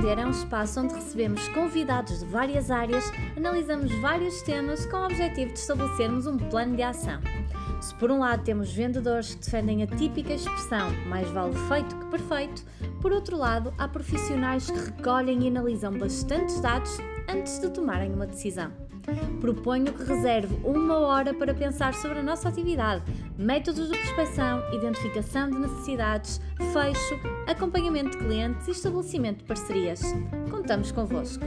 Vender é um espaço onde recebemos convidados de várias áreas, analisamos vários temas com o objetivo de estabelecermos um plano de ação. Se por um lado temos vendedores que defendem a típica expressão mais vale feito que perfeito, por outro lado há profissionais que recolhem e analisam bastantes dados antes de tomarem uma decisão. Proponho que reserve 1 hora para pensar sobre a nossa atividade, métodos de prospecção, identificação de necessidades, fecho, acompanhamento de clientes e estabelecimento de parcerias. Contamos convosco!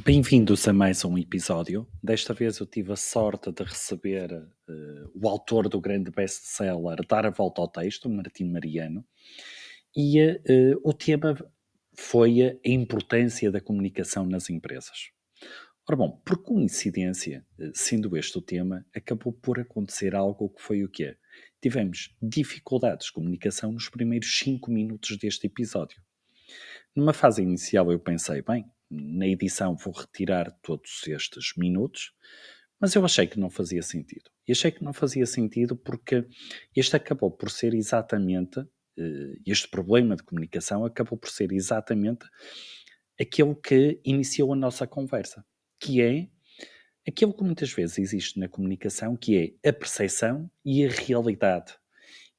Bem-vindos a mais um episódio. Desta vez eu tive a sorte de receber o autor do grande best-seller Dar a Volta ao Texto, Martim Mariano, e o tema foi a importância da comunicação nas empresas. Ora bom, por coincidência, sendo este o tema, acabou por acontecer algo que foi o quê? Tivemos dificuldades de comunicação nos primeiros 5 minutos deste episódio. Numa fase inicial eu pensei, bem, na edição vou retirar todos estes minutos, mas eu achei que não fazia sentido. E achei que não fazia sentido porque este acabou por ser exatamente, este problema de comunicação acabou por ser exatamente aquilo que iniciou a nossa conversa, que é aquilo que muitas vezes existe na comunicação, que é a percepção e a realidade.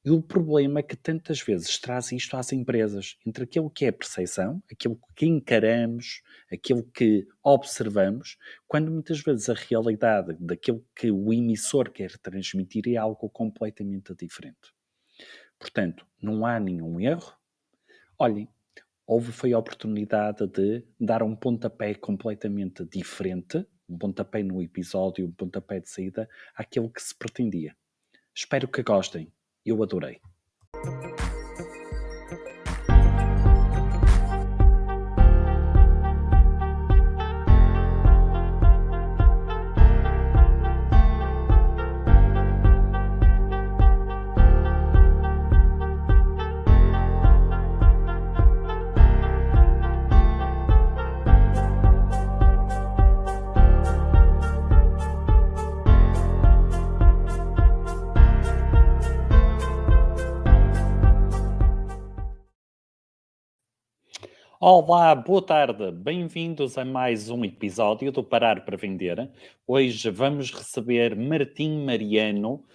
E o problema é que tantas vezes traz isto às empresas, entre aquilo que é a percepção, aquilo que encaramos, aquilo que observamos, quando muitas vezes a realidade daquilo que o emissor quer transmitir é algo completamente diferente. Portanto, não há nenhum erro. Olhem, foi a oportunidade de dar um pontapé completamente diferente, um pontapé no episódio, um pontapé de saída, àquilo que se pretendia. Espero que gostem. Eu adorei. Olá, boa tarde, bem-vindos a mais um episódio do Parar para Vender. Hoje vamos receber Martim Mariano,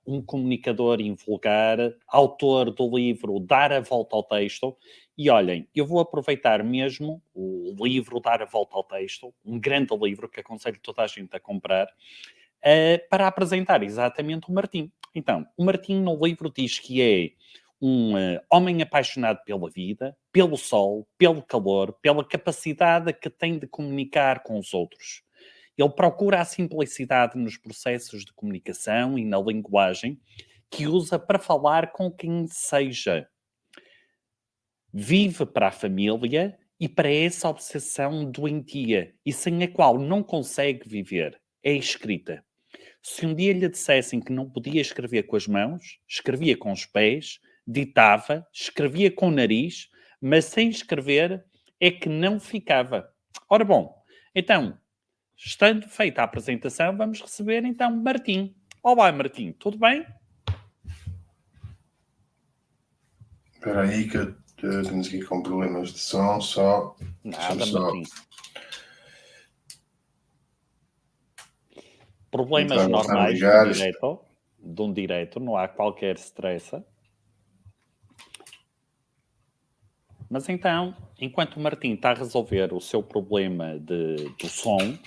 um comunicador invulgar, autor do livro Dar a Volta ao Texto. E olhem, eu vou aproveitar mesmo o livro Dar a Volta ao Texto, um grande livro que aconselho toda a gente a comprar, para apresentar exatamente o Martim. Então, o Martim no livro diz que é um homem apaixonado pela vida, pelo sol, pelo calor, pela capacidade que tem de comunicar com os outros. Ele procura a simplicidade nos processos de comunicação e na linguagem que usa para falar com quem seja. Vive para a família e para essa obsessão doentia e sem a qual não consegue viver. É a escrita. Se um dia lhe dissessem que não podia escrever com as mãos, escrevia com os pés, ditava, escrevia com o nariz, mas sem escrever é que não ficava. Ora bom, então, estando feita a apresentação, vamos receber então Martim. Olá Martim, tudo bem? Espera aí que eu temos aqui com problemas de som, só... Nada, Martim. Problemas então, normais de um direto, não há qualquer stress. Mas então, enquanto o Martim está a resolver o seu problema do som,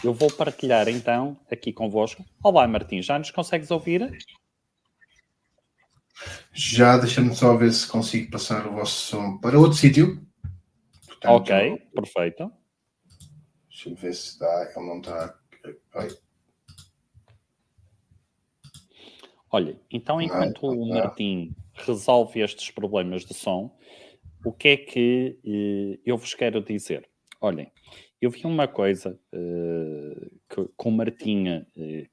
eu vou partilhar então aqui convosco. Olá Martim, já nos consegues ouvir? Já, deixa-me só ver se consigo passar o vosso som para outro sítio. Portanto, ok, perfeito. Deixa-me ver se dá, ele não está... Olha, então enquanto o Martim resolve estes problemas de som, o que é que eu vos quero dizer? Olhem, eu vi uma coisa que o Martim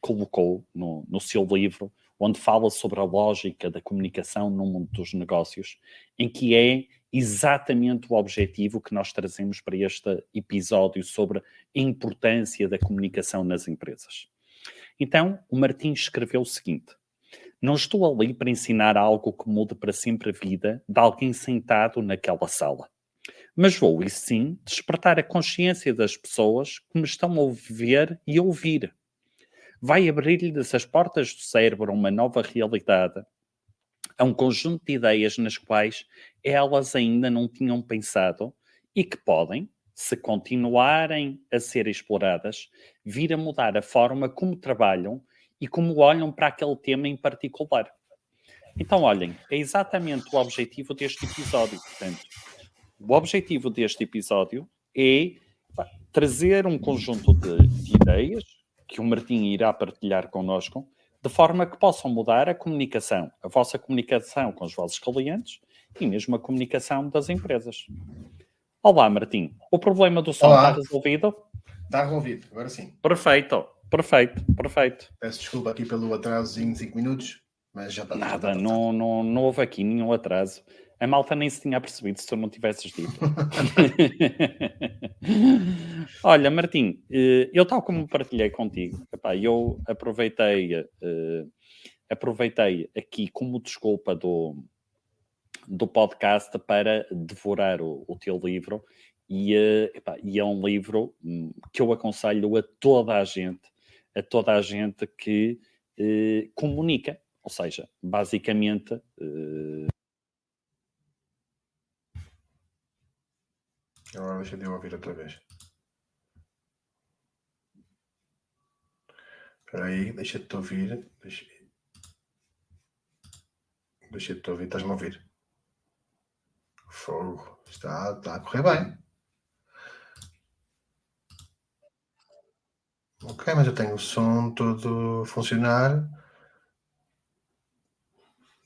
colocou no seu livro, onde fala sobre a lógica da comunicação no mundo dos negócios, em que é exatamente o objetivo que nós trazemos para este episódio sobre a importância da comunicação nas empresas. Então, o Martim escreveu o seguinte: não estou ali para ensinar algo que mude para sempre a vida de alguém sentado naquela sala. Mas vou, e sim, despertar a consciência das pessoas que me estão a ver e a ouvir. Vai abrir-lhes as portas do cérebro a uma nova realidade, a um conjunto de ideias nas quais elas ainda não tinham pensado e que podem, se continuarem a ser exploradas, vir a mudar a forma como trabalham e como olham para aquele tema em particular. Então, olhem, é exatamente o objetivo deste episódio. Portanto, o objetivo deste episódio é trazer um conjunto de ideias que o Martim irá partilhar connosco, de forma que possam mudar a comunicação, a vossa comunicação com os vossos clientes e mesmo a comunicação das empresas. Olá, Martim. O problema do som está resolvido? Está resolvido, agora sim. Perfeito. Peço desculpa aqui pelo atrasozinho de 5 minutos, mas já está. Nada, não houve aqui nenhum atraso. A malta nem se tinha percebido se tu não tivesses dito. Olha, Martim, eu tal como partilhei contigo, eu aproveitei aqui como desculpa do podcast para devorar o teu livro e é um livro que eu aconselho a toda a gente que comunica, ou seja, basicamente... Agora deixa eu ouvir outra vez. Espera aí, deixa-te ouvir. Deixa-te ouvir, estás-me a ouvir? Fogo, está a correr bem. Ok, mas eu tenho o som todo a funcionar.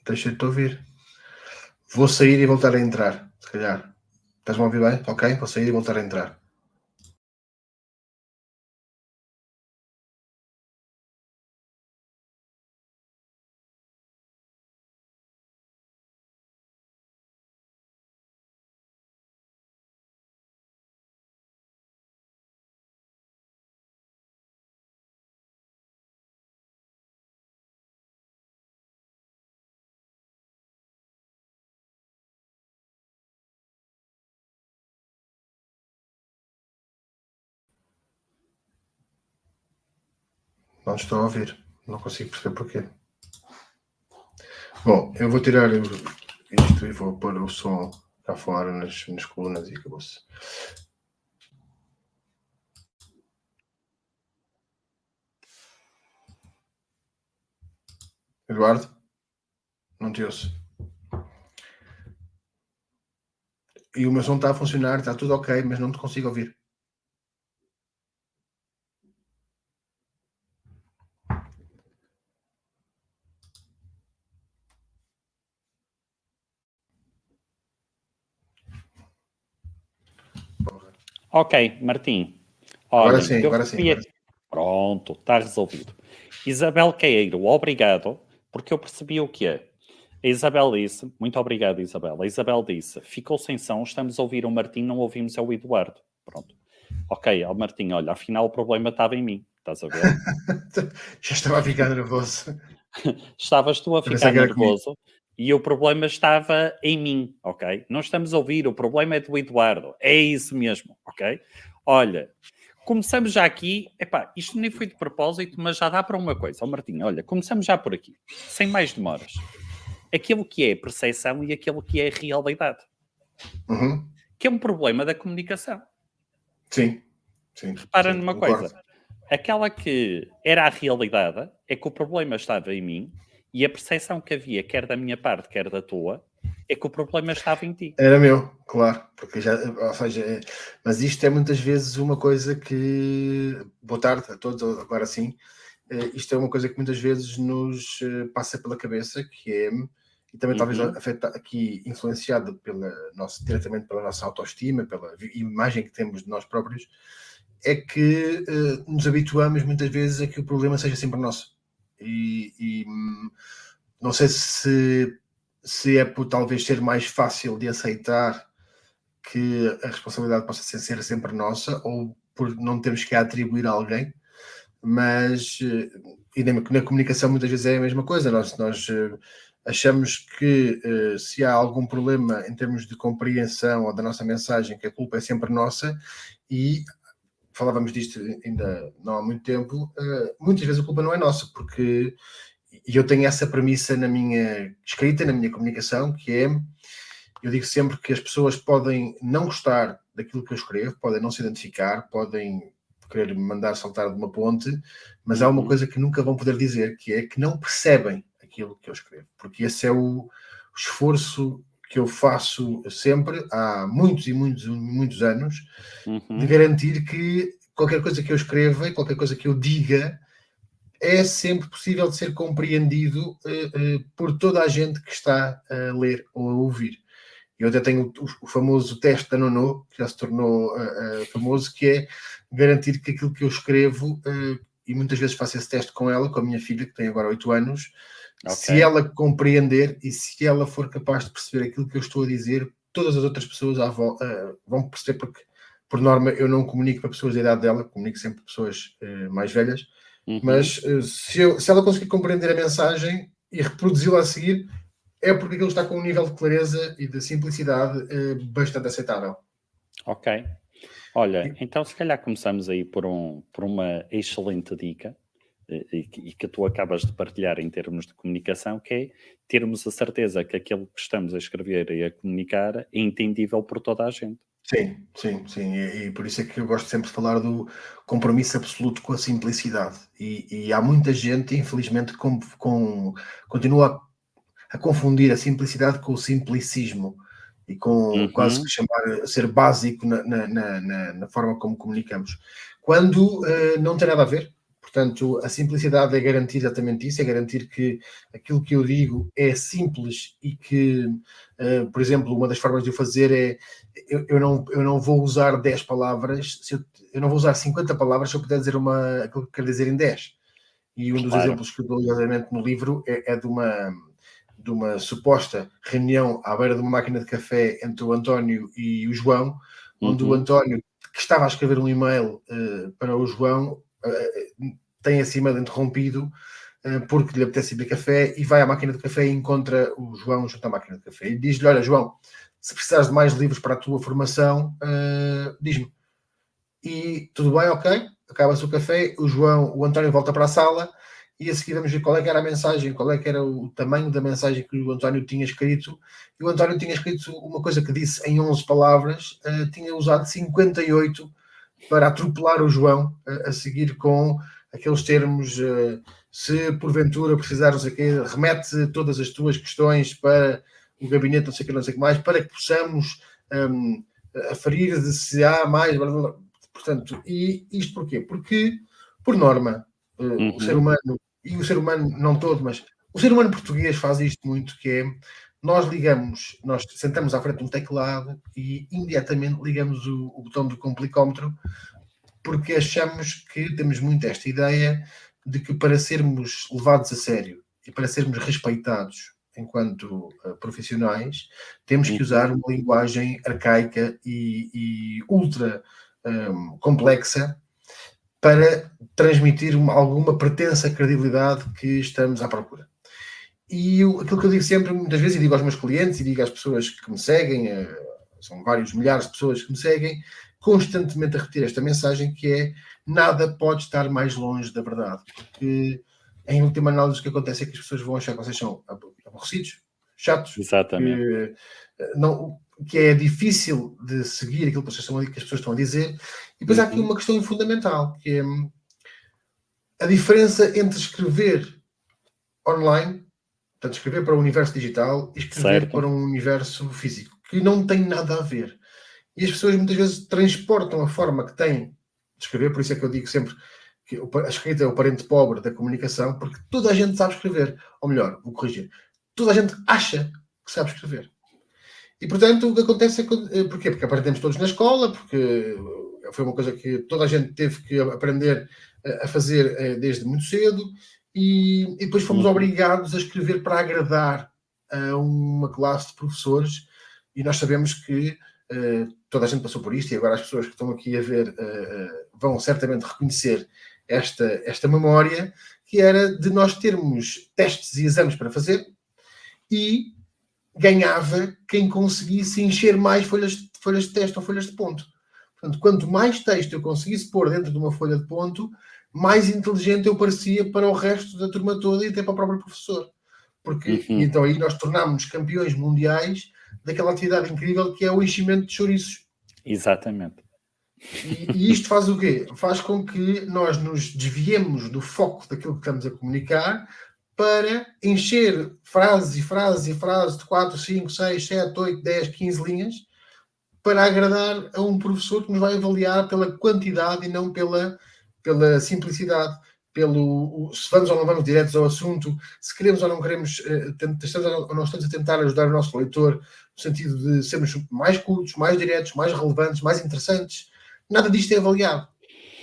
Deixa-te ouvir. Vou sair e voltar a entrar, se calhar. Estás-me a ouvir bem? Ok, vou sair e voltar a entrar. Não estou a ouvir. Não consigo perceber porquê. Bom, eu vou tirar isto e vou pôr o som cá fora nas colunas e acabou-se. Eduardo? Não te ouço. E o meu som está a funcionar, está tudo ok, mas não te consigo ouvir. Ok, Martim. Olha, agora sim. Pronto, está resolvido. Isabel Queiro, obrigado, porque eu percebi o que é. A Isabel disse, muito obrigado, Isabel. A Isabel disse, ficou sem som, estamos a ouvir o Martim, não ouvimos o Eduardo. Pronto. Ok, Martim, olha, afinal o problema estava em mim, estás a ver? Já estava a ficar nervoso. Estavas tu a ficar nervoso e o problema estava em mim, ok? Não estamos a ouvir, o problema é do Eduardo. É isso mesmo, ok? Olha, começamos já aqui, isto nem foi de propósito, mas já dá para uma coisa. Martim, olha, começamos já por aqui, sem mais demoras. Aquilo que é percepção e aquilo que é realidade. Uhum. Que é um problema da comunicação. Sim. Repara numa coisa. Aquela que era a realidade é que o problema estava em mim e a percepção que havia, quer da minha parte, quer da tua, é que o problema estava em ti. Era meu, claro. Porque mas isto é muitas vezes uma coisa que... Boa tarde a todos, agora sim. Isto é uma coisa que muitas vezes nos passa pela cabeça, que é... E também talvez afeta aqui, influenciado diretamente pela nossa autoestima, pela imagem que temos de nós próprios, é que nos habituamos muitas vezes a que o problema seja sempre nosso. E não sei se se é por talvez ser mais fácil de aceitar que a responsabilidade possa ser sempre nossa, ou por não termos que atribuir a alguém, mas e na comunicação muitas vezes é a mesma coisa. Nós achamos que se há algum problema em termos de compreensão ou da nossa mensagem, que a culpa é sempre nossa, e falávamos disto ainda não há muito tempo, muitas vezes a culpa não é nossa, porque eu tenho essa premissa na minha escrita, na minha comunicação, que é, eu digo sempre que as pessoas podem não gostar daquilo que eu escrevo, podem não se identificar, podem querer me mandar saltar de uma ponte, mas há uma coisa que nunca vão poder dizer, que é que não percebem aquilo que eu escrevo, porque esse é o esforço que eu faço sempre, há muitos e muitos, muitos anos, de garantir que qualquer coisa que eu escreva e qualquer coisa que eu diga é sempre possível de ser compreendido por toda a gente que está a ler ou a ouvir. Eu até tenho o famoso teste da Nono, que já se tornou famoso, que é garantir que aquilo que eu escrevo, e muitas vezes faço esse teste com ela, com a minha filha, que tem agora 8 anos, se ela compreender e se ela for capaz de perceber aquilo que eu estou a dizer, todas as outras pessoas vão perceber, porque, por norma, eu não comunico para pessoas da idade dela, comunico sempre para pessoas mais velhas, mas se ela conseguir compreender a mensagem e reproduzi-la a seguir, é porque aquilo está com um nível de clareza e de simplicidade bastante aceitável. Ok. Olha, então se calhar começamos aí por uma excelente dica e que tu acabas de partilhar em termos de comunicação, que é termos a certeza que aquilo que estamos a escrever e a comunicar é entendível por toda a gente. Sim. E por isso é que eu gosto sempre de falar do compromisso absoluto com a simplicidade. E há muita gente, infelizmente, continua a confundir a simplicidade com o simplicismo e com quase que chamar, ser básico na forma como comunicamos, quando não tem nada a ver. Portanto, a simplicidade é garantir exatamente isso, é garantir que aquilo que eu digo é simples e que, por exemplo, uma das formas de o fazer é, eu não vou usar 10 palavras, eu não vou usar 50 palavras se eu puder dizer aquilo que quero dizer em 10. E um dos exemplos que eu dou ligeiramente no livro é de uma suposta reunião à beira de uma máquina de café entre o António e o João, onde o António, que estava a escrever um e-mail para o João, tem esse e-mail interrompido porque lhe apetece beber café e vai à máquina de café e encontra o João junto à máquina de café. E diz-lhe: olha, João, se precisares de mais livros para a tua formação, diz-me. E tudo bem, ok, acaba-se o café, o António volta para a sala e a seguir vamos ver qual é que era a mensagem, qual é que era o tamanho da mensagem que o António tinha escrito. E o António tinha escrito uma coisa que disse em 11 palavras, tinha usado 58 para atropelar o João, a seguir com aqueles termos, se porventura precisares, remete todas as tuas questões para o gabinete, não sei o que mais, para que possamos aferir de se há mais... Portanto, e isto porquê? Porque, por norma, o ser humano, e o ser humano não todo, mas o ser humano português faz isto muito, que é, nós sentamos à frente de um teclado e imediatamente ligamos o botão do complicómetro, porque achamos que temos muito esta ideia de que para sermos levados a sério e para sermos respeitados enquanto profissionais, temos que usar uma linguagem arcaica e ultra complexa para transmitir alguma pretensa credibilidade que estamos à procura. E aquilo que eu digo sempre, muitas vezes, e digo aos meus clientes e digo às pessoas que me seguem, são vários milhares de pessoas que me seguem, constantemente a repetir esta mensagem, que é: nada pode estar mais longe da verdade. Porque, em última análise, o que acontece é que as pessoas vão achar que vocês são aborrecidos, chatos, Exatamente. Que é difícil de seguir aquilo que as pessoas estão a dizer. E depois há aqui uma questão fundamental, que é a diferença entre escrever online, portanto, escrever para o universo digital, e escrever para um universo físico, que não tem nada a ver. E as pessoas muitas vezes transportam a forma que têm de escrever, por isso é que eu digo sempre que a escrita é o parente pobre da comunicação, porque toda a gente sabe escrever. Ou melhor, vou corrigir, toda a gente acha que sabe escrever. E, portanto, o que acontece é que... Porquê? Porque aprendemos todos na escola, porque foi uma coisa que toda a gente teve que aprender a fazer desde muito cedo, e depois fomos obrigados a escrever para agradar a uma classe de professores, e nós sabemos que toda a gente passou por isto, e agora as pessoas que estão aqui a ver vão certamente reconhecer esta memória, que era de nós termos testes e exames para fazer, e ganhava quem conseguisse encher mais folhas de teste ou folhas de ponto. Portanto, quanto mais texto eu conseguisse pôr dentro de uma folha de ponto, mais inteligente eu parecia para o resto da turma toda e até para o próprio professor. Porque então aí nós tornámos-nos campeões mundiais daquela atividade incrível que é o enchimento de chouriços. Exatamente. E isto faz o quê? Faz com que nós nos desviemos do foco daquilo que estamos a comunicar para encher frases e frases e frases de 4, 5, 6, 7, 8, 10, 15 linhas para agradar a um professor que nos vai avaliar pela quantidade e não pela simplicidade, se vamos ou não vamos diretos ao assunto, se queremos ou não queremos, estamos ou não estamos a tentar ajudar o nosso leitor no sentido de sermos mais curtos, mais diretos, mais relevantes, mais interessantes. Nada disto é avaliado.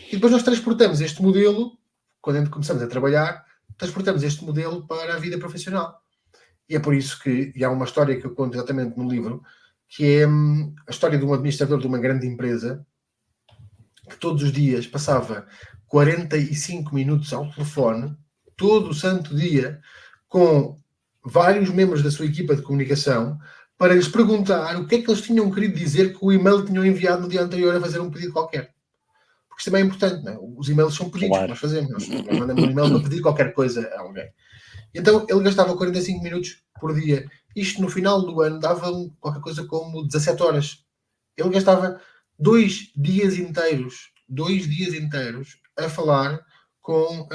E depois nós transportamos este modelo, quando começamos a trabalhar, transportamos este modelo para a vida profissional. E é por isso que há uma história que eu conto exatamente no livro, que é a história de um administrador de uma grande empresa que todos os dias passava 45 minutos ao telefone, todo o santo dia, com vários membros da sua equipa de comunicação, para lhes perguntar o que é que eles tinham querido dizer que o e-mail tinham enviado no dia anterior a fazer um pedido qualquer. Porque isto também é importante, não é? Os e-mails são pedidos que nós fazemos. Nós mandamos um e-mail para pedir qualquer coisa a alguém. Então, ele gastava 45 minutos por dia. Isto, no final do ano, dava qualquer coisa como 17 horas. Ele gastava 2 dias inteiros a falar com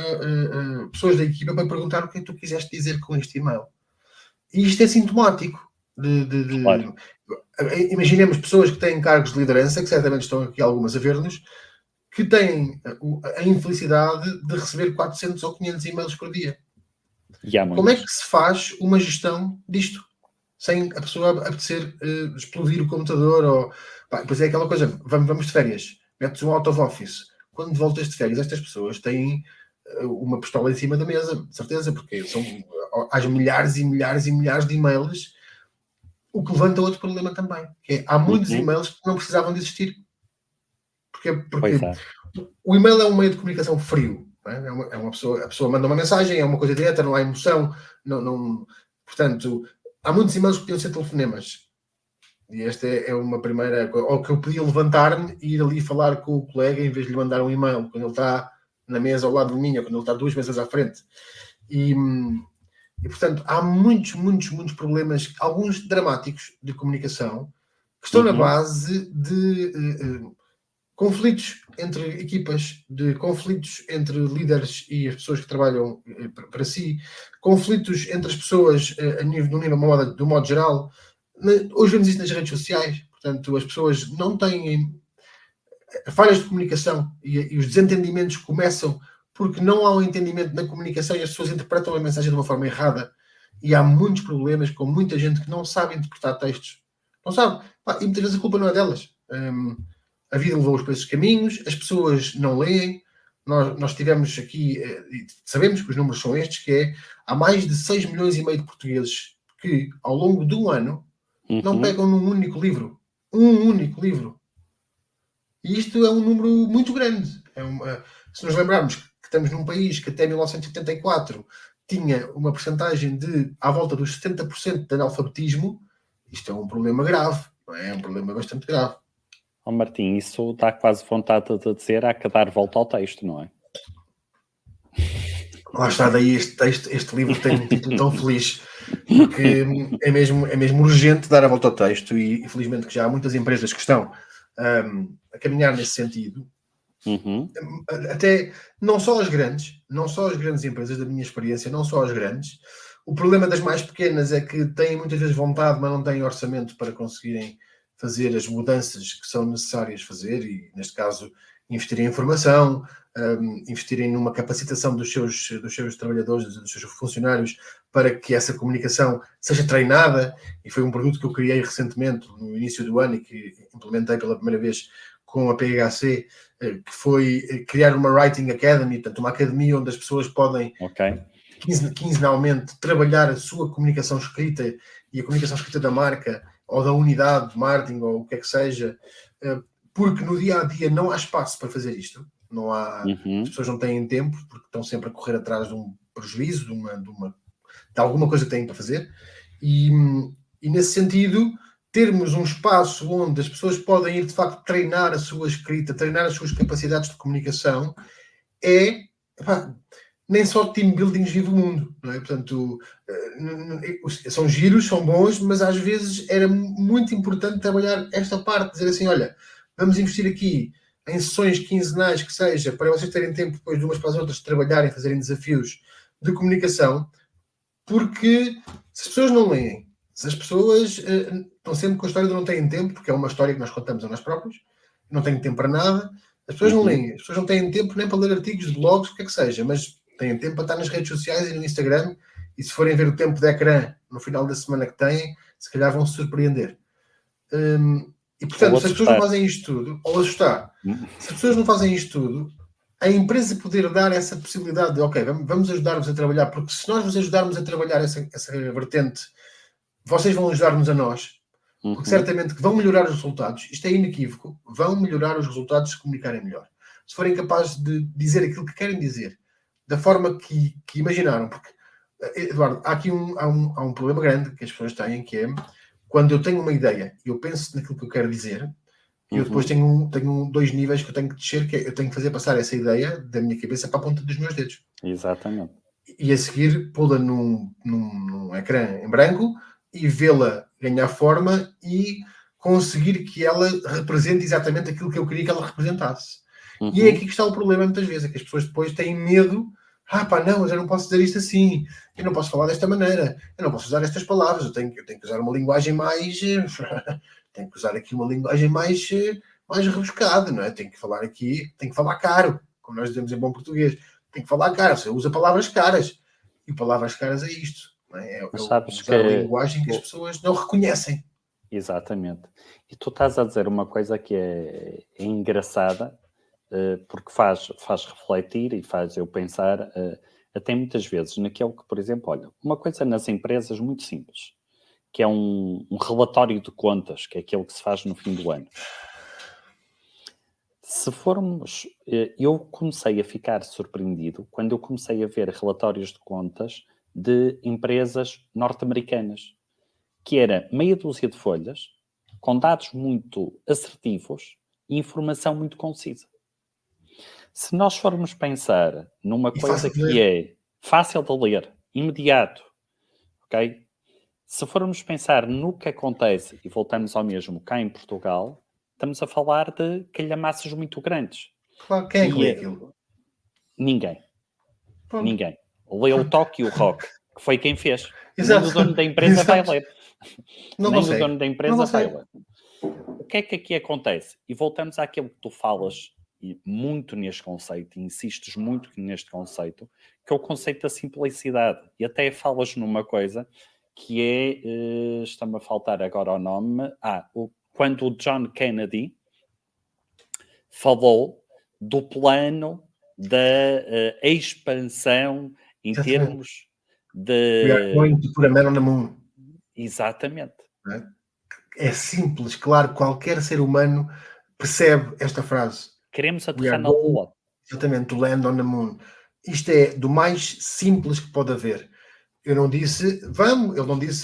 pessoas da equipa para perguntar o que é que tu quiseste dizer com este e-mail. E isto é sintomático. Claro. Imaginemos pessoas que têm cargos de liderança, que certamente estão aqui algumas a ver-nos, que têm a infelicidade de receber 400 ou 500 e-mails por dia. Como é que se faz uma gestão disto? Sem a pessoa apetecer explodir o computador ou... Pois é aquela coisa, vamos de férias, metes um out of office. Quando voltas de férias, estas pessoas têm uma pistola em cima da mesa, de certeza, porque há milhares e milhares e milhares de e-mails, o que levanta outro problema também, que é, há muitos e-mails que não precisavam de existir. Porque o e-mail é um meio de comunicação frio. É uma pessoa, a pessoa manda uma mensagem, é uma coisa direta, não há emoção, portanto, há muitos e-mails que podiam ser telefonemas. E esta é uma primeira coisa. Ou que eu podia levantar-me e ir ali falar com o colega em vez de lhe mandar um e-mail quando ele está na mesa ao lado de mim ou quando ele está 2 mesas à frente. E portanto, há muitos problemas, alguns dramáticos de comunicação, que estão na base de conflitos entre equipas, de conflitos entre líderes e as pessoas que trabalham para si, conflitos entre as pessoas do modo geral. Hoje vemos isso nas redes sociais, portanto, as pessoas não têm falhas de comunicação e os desentendimentos começam porque não há um entendimento na comunicação e as pessoas interpretam a mensagem de uma forma errada. E há muitos problemas com muita gente que não sabe interpretar textos. Não sabe. E muitas vezes a culpa não é delas. A vida levou-os para esses caminhos, as pessoas não leem. Nós tivemos aqui, sabemos que os números são estes, que é, há mais de 6 milhões e meio de portugueses que, ao longo de um ano, não pegam num único livro. Um único livro. E isto é um número muito grande. Se nos lembrarmos que estamos num país que até 1984 tinha uma percentagem de à volta dos 70% de analfabetismo, isto é um problema grave. Não é? É um problema bastante grave. Martim, isso dá quase vontade de dizer há que dar volta ao texto, não é? Lá está, daí este livro tem um título tão feliz, porque é mesmo urgente dar a volta ao texto e felizmente que já há muitas empresas que estão a caminhar nesse sentido. Até não só as grandes empresas, da minha experiência, não só as grandes. O problema das mais pequenas é que têm muitas vezes vontade, mas não têm orçamento para conseguirem fazer as mudanças que são necessárias fazer e, neste caso, investirem em formação, investirem numa capacitação dos seus trabalhadores, dos seus funcionários, para que essa comunicação seja treinada. E foi um produto que eu criei recentemente, no início do ano, e que implementei pela primeira vez com a PHC, que foi criar uma Writing Academy, portanto, uma academia onde as pessoas podem... quinzenalmente, trabalhar a sua comunicação escrita e a comunicação escrita da marca ou da unidade de marketing ou o que é que seja, porque no dia-a-dia não há espaço para fazer isto. Não há, as pessoas não têm tempo porque estão sempre a correr atrás de um prejuízo, de alguma coisa que têm para fazer. E nesse sentido, termos um espaço onde as pessoas podem ir, de facto, treinar a sua escrita, treinar as suas capacidades de comunicação, nem só team buildings vive o mundo, não é? Portanto, são giros, são bons, mas às vezes era muito importante trabalhar esta parte, dizer assim, olha, vamos investir aqui em sessões quinzenais, que seja, para vocês terem tempo depois de umas para as outras de trabalharem, fazerem desafios de comunicação, porque se as pessoas não leem, se as pessoas estão sempre com a história de não têm tempo, porque é uma história que nós contamos a nós próprios, não têm tempo para nada, as pessoas não leem, as pessoas não têm tempo nem para ler artigos de blogs, o que é que seja, mas têm tempo para estar nas redes sociais e no Instagram, e se forem ver o tempo de ecrã no final da semana que têm, se calhar vão se surpreender. E portanto, se as pessoas não fazem isto tudo, ou assustar, se as pessoas não fazem isto tudo, a empresa poder dar essa possibilidade de, ok, vamos ajudar-vos a trabalhar, porque se nós vos ajudarmos a trabalhar essa vertente, vocês vão ajudar-nos a nós, porque certamente que vão melhorar os resultados, isto é inequívoco, vão melhorar os resultados se comunicarem melhor. Se forem capazes de dizer aquilo que querem dizer, da forma que imaginaram, porque, Eduardo, há aqui há um problema grande que as pessoas têm, que é, quando eu tenho uma ideia e eu penso naquilo que eu quero dizer, e eu depois tenho dois níveis que eu tenho que descer, que é, eu tenho que fazer passar essa ideia da minha cabeça para a ponta dos meus dedos. Exatamente. E a seguir pô-la num ecrã em branco e vê-la ganhar forma e conseguir que ela represente exatamente aquilo que eu queria que ela representasse. E é aqui que está o problema muitas vezes, é que as pessoas depois têm medo, não, mas eu não posso dizer isto assim, eu não posso falar desta maneira, eu não posso usar estas palavras, eu tenho que usar uma linguagem mais... tenho que usar aqui uma linguagem mais rebuscada, não é? Tenho que falar caro, como nós dizemos em bom português. Tenho que falar caro, você usa palavras caras. E palavras caras é isto. Não é? Usar a linguagem que as pessoas não reconhecem. Exatamente. E tu estás a dizer uma coisa que é engraçada, porque faz refletir e faz eu pensar até muitas vezes naquilo que, por exemplo, olha, uma coisa nas empresas muito simples, que é um relatório de contas, que é aquele que se faz no fim do ano. Se formos... Eu comecei a ficar surpreendido quando eu comecei a ver relatórios de contas de empresas norte-americanas, que era meia dúzia de folhas, com dados muito assertivos e informação muito concisa. Se nós formos pensar numa coisa que é fácil de ler, imediato, ok? Se formos pensar no que acontece, e voltamos ao mesmo cá em Portugal, estamos a falar de calhamaços muito grandes. Claro, quem é que lê aquilo? Ninguém. Pronto. Ninguém. Leu o toque e o rock, que foi quem fez. Exato. Nem o dono da empresa vai ler. Não Nem consegue. o dono da empresa vai ler. O que é que aqui acontece? E voltamos àquilo que tu falas e muito neste conceito, e insistes muito neste conceito, que é o conceito da simplicidade. E até falas numa coisa que é, está-me a faltar agora o nome, quando o John Kennedy falou do plano da expansão em termos de... We are going to put a man on the moon. Exatamente. É simples, claro, qualquer ser humano percebe esta frase. Queremos aterrar na Lua. Exatamente, to land on the moon. Isto é do mais simples que pode haver. Ele não disse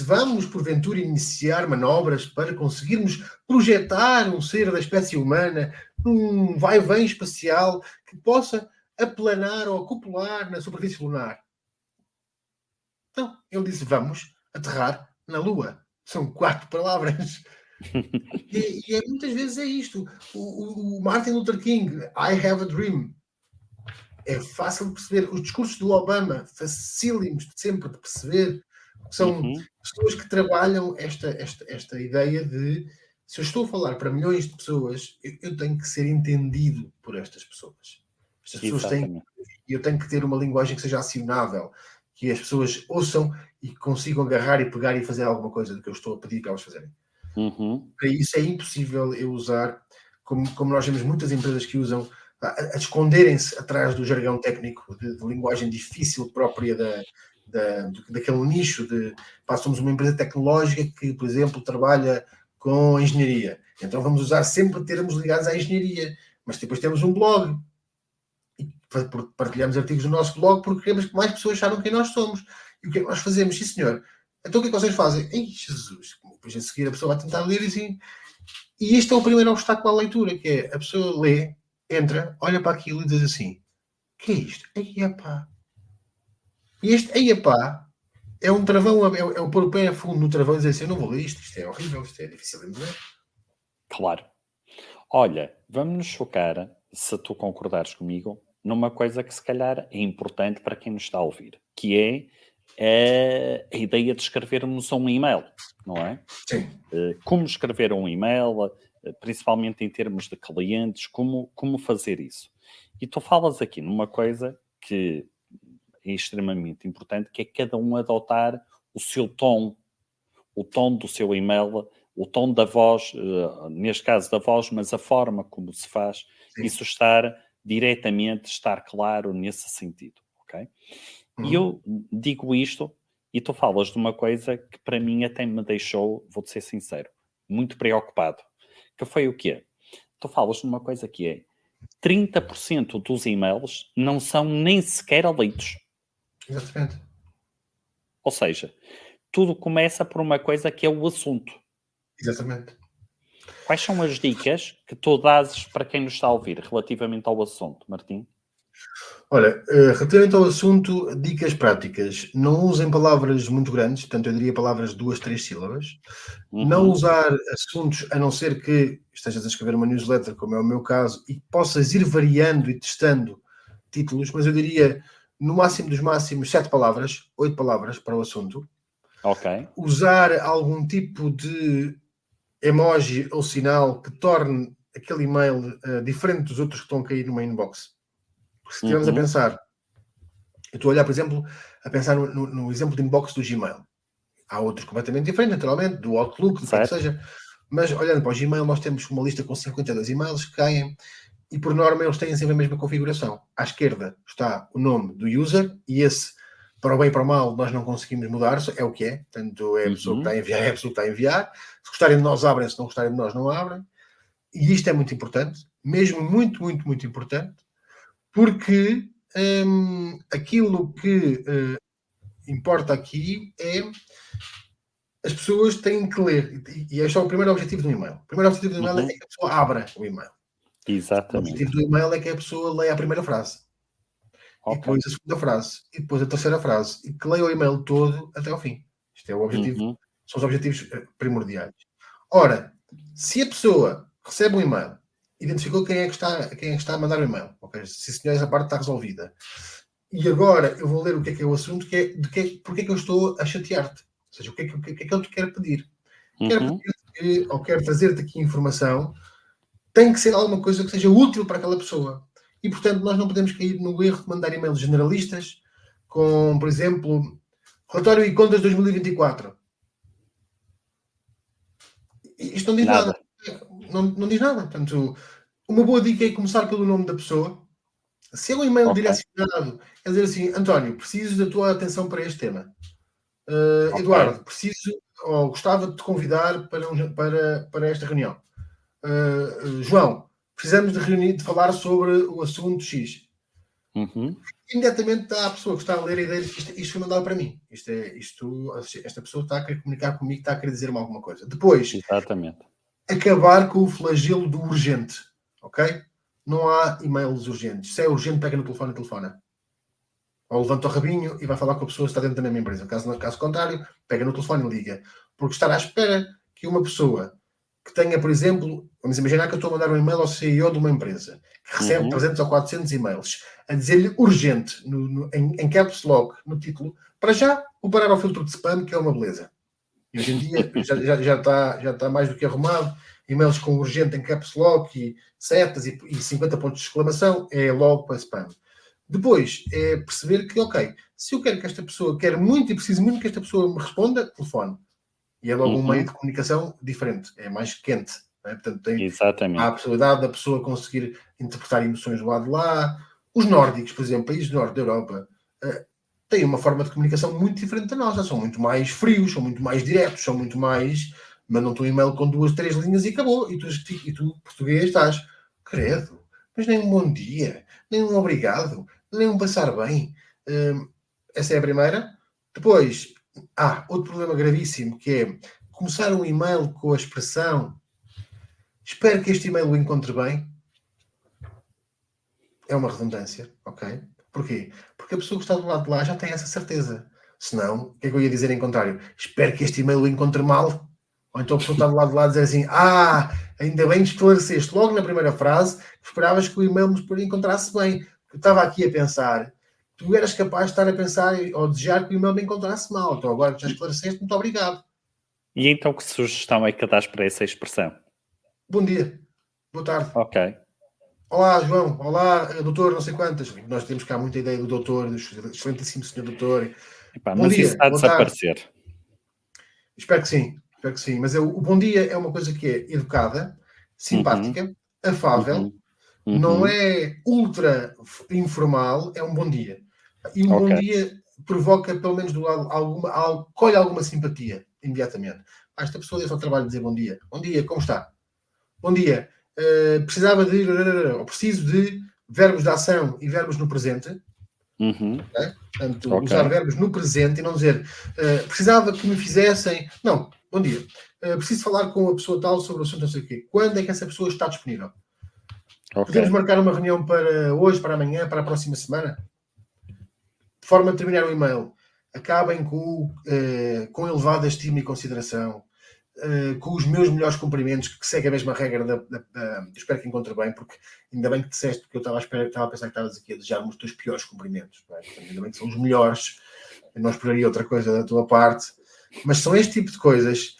vamos porventura iniciar manobras para conseguirmos projetar um ser da espécie humana num vai-vem espacial que possa aplanar ou acoplar na superfície lunar. Não, ele disse vamos aterrar na Lua. São 4 palavras. E muitas vezes é isto. O Martin Luther King, I have a dream. É fácil de perceber. Os discursos do Obama, facílimos sempre de perceber. São pessoas que trabalham esta ideia de, se eu estou a falar para milhões de pessoas, eu tenho que ser entendido por estas pessoas. Estas pessoas eu tenho que ter uma linguagem que seja acionável, que as pessoas ouçam e consigam agarrar e pegar e fazer alguma coisa do que eu estou a pedir para elas fazerem. Para isso é impossível eu usar, como nós vemos muitas empresas que usam a esconderem-se atrás do jargão técnico, de linguagem difícil própria daquele nicho de somos uma empresa tecnológica que, por exemplo, trabalha com engenharia. Então vamos usar sempre termos ligados à engenharia. Mas depois temos um blog. E partilhamos artigos no nosso blog porque queremos que mais pessoas saibam quem nós somos. E o que é que nós fazemos? Sim, senhor. Então o que é que vocês fazem? Ei, Jesus! Depois a seguir a pessoa vai tentar ler e assim. E este é o primeiro obstáculo à leitura, que é a pessoa lê, entra, olha para aquilo e diz assim: que é isto? Ei, epá! E este ei, epá! É um travão, é o pôr o pé a fundo no travão e dizer assim: eu não vou ler isto é horrível, isto é difícil de ler. Claro. Olha, vamos nos focar, se tu concordares comigo, numa coisa que se calhar é importante para quem nos está a ouvir, que é a ideia de escrevermos um e-mail, não é? Sim. Como escrever um e-mail, principalmente em termos de clientes, como fazer isso. E tu falas aqui numa coisa que é extremamente importante, que é cada um adotar o seu tom, o tom do seu e-mail, o tom da voz, neste caso da voz, mas a forma como se faz, Sim. isso estar claro nesse sentido, ok? E eu digo isto, e tu falas de uma coisa que para mim até me deixou, vou-te ser sincero, muito preocupado, que foi o quê? Tu falas de uma coisa que é 30% dos e-mails não são nem sequer lidos. Exatamente. Ou seja, tudo começa por uma coisa que é o assunto. Exatamente. Quais são as dicas que tu dás para quem nos está a ouvir relativamente ao assunto, Martim? Olha, relativamente ao assunto, dicas práticas. Não usem palavras muito grandes, portanto eu diria palavras de 2, 3 sílabas. Não usar assuntos, a não ser que estejas a escrever uma newsletter, como é o meu caso, e possas ir variando e testando títulos, mas eu diria, no máximo dos máximos, 7 palavras, 8 palavras para o assunto. Ok. Usar algum tipo de emoji ou sinal que torne aquele e-mail diferente dos outros que estão a cair numa inbox. Porque se estivermos a pensar, eu estou a olhar, por exemplo, a pensar no exemplo de inbox do Gmail. Há outros completamente diferentes, naturalmente, do Outlook, do que seja. Mas olhando para o Gmail, nós temos uma lista com 52 e-mails que caem e, por norma, eles têm sempre a mesma configuração. À esquerda está o nome do user e esse, para o bem e para o mal, nós não conseguimos mudar, é o que é. Portanto, é a pessoa que está a enviar, é a pessoa que está a enviar. Se gostarem de nós, abrem. Se não gostarem de nós, não abrem. E isto é muito importante, mesmo muito, muito, muito importante, porque aquilo que importa aqui é as pessoas têm que ler, e este é o primeiro objetivo do e-mail. O primeiro objetivo do e-mail é que a pessoa abra o e-mail. Exatamente. O objetivo do e-mail é que a pessoa leia a primeira frase, e depois a segunda frase, e depois a terceira frase, e que leia o e-mail todo até ao fim. Isto é o objetivo, são os objetivos primordiais. Ora, se a pessoa recebe um e-mail, identificou quem é que está a mandar o e-mail, ok? Se senhor, essa parte está resolvida. E agora eu vou ler o que é o assunto, porque é que eu estou a chatear-te. Ou seja, o que é que ele te quer pedir? Quer trazer-te aqui informação, tem que ser alguma coisa que seja útil para aquela pessoa. E, portanto, nós não podemos cair no erro de mandar e-mails generalistas com, por exemplo, relatório e contas 2024. Isto não diz nada. Não diz nada. Portanto, uma boa dica é começar pelo nome da pessoa. Se é um e-mail direcionado, é dizer assim: António, preciso da tua atenção para este tema. Eduardo, preciso ou gostava de te convidar para esta reunião. João, precisamos de falar sobre o assunto X. Imediatamente dá à pessoa que está a ler a ideia de que isto foi mandado para mim. Esta pessoa está a querer comunicar comigo, está a querer dizer-me alguma coisa. Depois, acabar com o flagelo do urgente. Ok? Não há e-mails urgentes. Se é urgente, pega no telefone e telefona. Ou levanta o rabinho e vai falar com a pessoa que está dentro da mesma empresa. Caso contrário, pega no telefone e liga. Porque estar à espera que uma pessoa que tenha, por exemplo, vamos imaginar que eu estou a mandar um e-mail ao CEO de uma empresa que recebe 300 ou 400 e-mails a dizer-lhe urgente, em caps lock, no título, para já vou parar ao filtro de spam, que é uma beleza. E hoje em dia já está mais do que arrumado. E-mails com urgente em caps lock e setas e 50 pontos de exclamação é logo para spam. Depois é perceber que, ok, se eu quero que esta pessoa, quero muito e preciso muito que esta pessoa me responda, telefone. E é logo um meio de comunicação diferente, é mais quente, Não é? Portanto, há a Exatamente. possibilidade da pessoa conseguir interpretar emoções do lado de lá. Os nórdicos, por exemplo, países do norte da Europa, têm uma forma de comunicação muito diferente da nossa. São muito mais frios, são muito mais diretos, são muito mais... Mandam-te um e-mail com 2, 3 linhas e acabou. E tu, português, estás... Credo, mas nem um bom dia, nem um obrigado, nem um passar bem. Essa é a primeira. Depois, outro problema gravíssimo, que é começar um e-mail com a expressão espero que este e-mail o encontre bem. É uma redundância, ok? Porquê? Porque a pessoa que está do lado de lá já tem essa certeza. Senão, o que é que eu ia dizer em contrário? Espero que este e-mail o encontre mal. Ou então a pessoa está do lado de lá a dizer assim, ainda bem que esclareceste logo na primeira frase que esperavas que o e-mail nos encontrasse bem. Eu estava aqui a pensar, tu eras capaz de estar a pensar ou desejar que o e-mail me encontrasse mal. Então agora que já esclareceste, muito obrigado. E então que sugestão é que dás para essa expressão? Bom dia. Boa tarde. Ok. Olá, João. Olá, doutor, não sei quantas. Nós temos cá muita ideia do doutor, do excelentíssimo senhor doutor. Epá, Bom mas dia, isso está a boa tarde. desaparecer. Espero que sim. Mas o bom dia é uma coisa que é educada, simpática, afável, não é ultra informal, é um bom dia. E um bom dia provoca, pelo menos do lado, colhe alguma simpatia, imediatamente. Esta pessoa deu-se ao trabalho de dizer bom dia. Bom dia, como está? Bom dia. Precisava de... ou preciso de verbos de ação e verbos no presente. Okay? Portanto, usar verbos no presente e não dizer precisava que me fizessem... Não, bom dia. Preciso falar com a pessoa tal sobre o assunto não sei o quê. Quando é que essa pessoa está disponível? Podemos marcar uma reunião para hoje, para amanhã, para a próxima semana? De forma a terminar o e-mail. Acabem com elevada estima e consideração. Com os meus melhores cumprimentos, que segue a mesma regra espero que encontre bem, porque ainda bem que disseste, porque eu estava a pensar que estavas aqui a desejar-me os teus piores cumprimentos, não é? Portanto, ainda bem que são os melhores, eu não esperaria outra coisa da tua parte, mas são este tipo de coisas,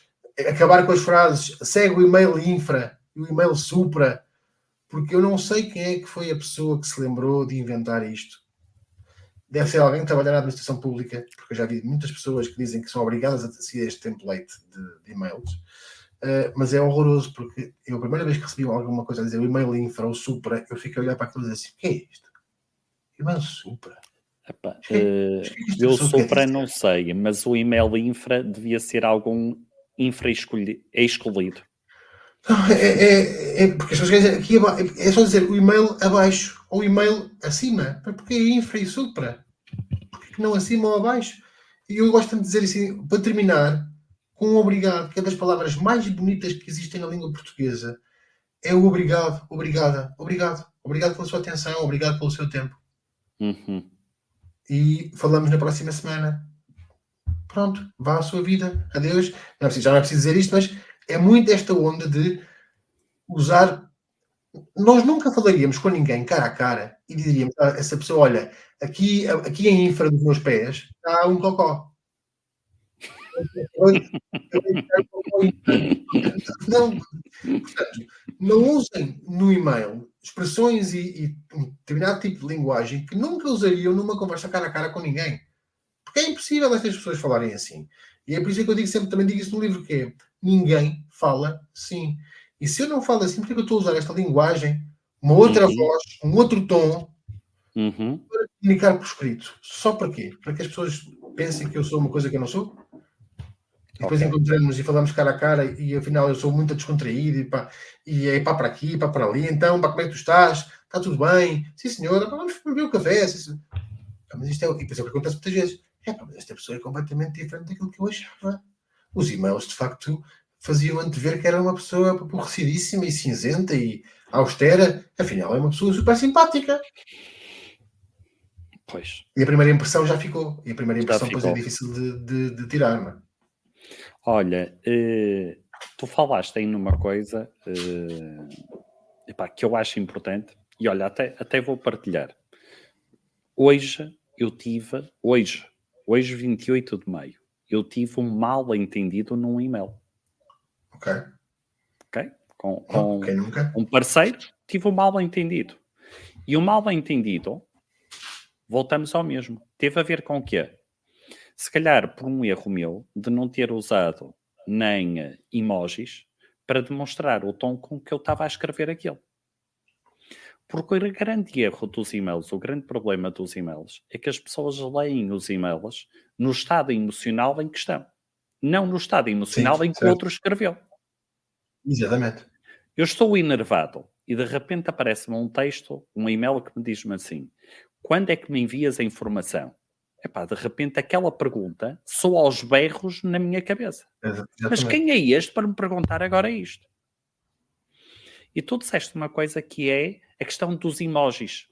acabar com as frases, segue o e-mail infra e o e-mail supra, porque eu não sei quem é que foi a pessoa que se lembrou de inventar isto. Deve ser alguém que trabalha na administração pública, porque eu já vi muitas pessoas que dizem que são obrigadas a seguir este template de e-mails, mas é horroroso, porque eu a primeira vez que recebi alguma coisa a dizer o e-mail infra ou supra, eu fiquei a olhar para aquilo e dizer assim, o que é isto? E-mail supra? Epá, eu supra não sei, mas o e-mail infra devia ser algum infra excluído. Porque as pessoas querem dizer aqui é só dizer o e-mail abaixo ou o e-mail acima. Porque é infra e supra? Porque não acima ou abaixo? E eu gosto de dizer assim, para terminar, com um obrigado, que é das palavras mais bonitas que existem na língua portuguesa. É o obrigado, obrigada, obrigado. Obrigado pela sua atenção, obrigado pelo seu tempo. E falamos na próxima semana. Pronto, vá à sua vida. Adeus. Já não é preciso dizer isto, mas é muito esta onda de usar... Nós nunca falaríamos com ninguém cara a cara e diríamos a essa pessoa, olha, aqui em infra dos meus pés está um cocó. Não, portanto, não usem no e-mail expressões e um determinado tipo de linguagem que nunca usariam numa conversa cara a cara com ninguém. Porque é impossível estas pessoas falarem assim. E é por isso que eu digo sempre, também digo isso no livro, que é ninguém fala assim. E se eu não falo assim, por que eu estou a usar esta linguagem, uma outra voz, um outro tom, para comunicar por escrito? Só para quê? Para que as pessoas pensem que eu sou uma coisa que eu não sou? E depois encontramos e falamos cara a cara e afinal eu sou muito descontraído e é pá para aqui, pá para ali. Então, pá, como é que tu estás? Está tudo bem? Sim, senhora. Vamos beber o café. Mas isto é... E depois é o que acontece muitas vezes. Mas esta pessoa é completamente diferente daquilo que eu achava. Os e-mails, de facto, faziam antever que era uma pessoa aborrecidíssima e cinzenta e austera. Afinal, é uma pessoa super simpática. Pois. E a primeira impressão já ficou. E a primeira impressão depois é difícil de tirar, não é? Olha, tu falaste aí numa coisa que eu acho importante. E olha, até vou partilhar. Hoje, 28 de maio, eu tive um mal entendido num e-mail. Ok? Com um parceiro, tive um mal entendido. E o mal entendido, voltamos ao mesmo. Teve a ver com o quê? Se calhar por um erro meu de não ter usado nem emojis, para demonstrar o tom com que eu estava a escrever aquilo. Porque o grande erro dos e-mails, o grande problema dos e-mails, é que as pessoas leem os e-mails no estado emocional em que estão. Não no estado emocional em que o outro escreveu. Exatamente. Eu estou enervado e de repente aparece-me um texto, um e-mail que me diz-me assim: quando é que me envias a informação? Epá, de repente aquela pergunta soa aos berros na minha cabeça. Exatamente. Mas quem é este para me perguntar agora isto? E tu disseste uma coisa que é a questão dos emojis.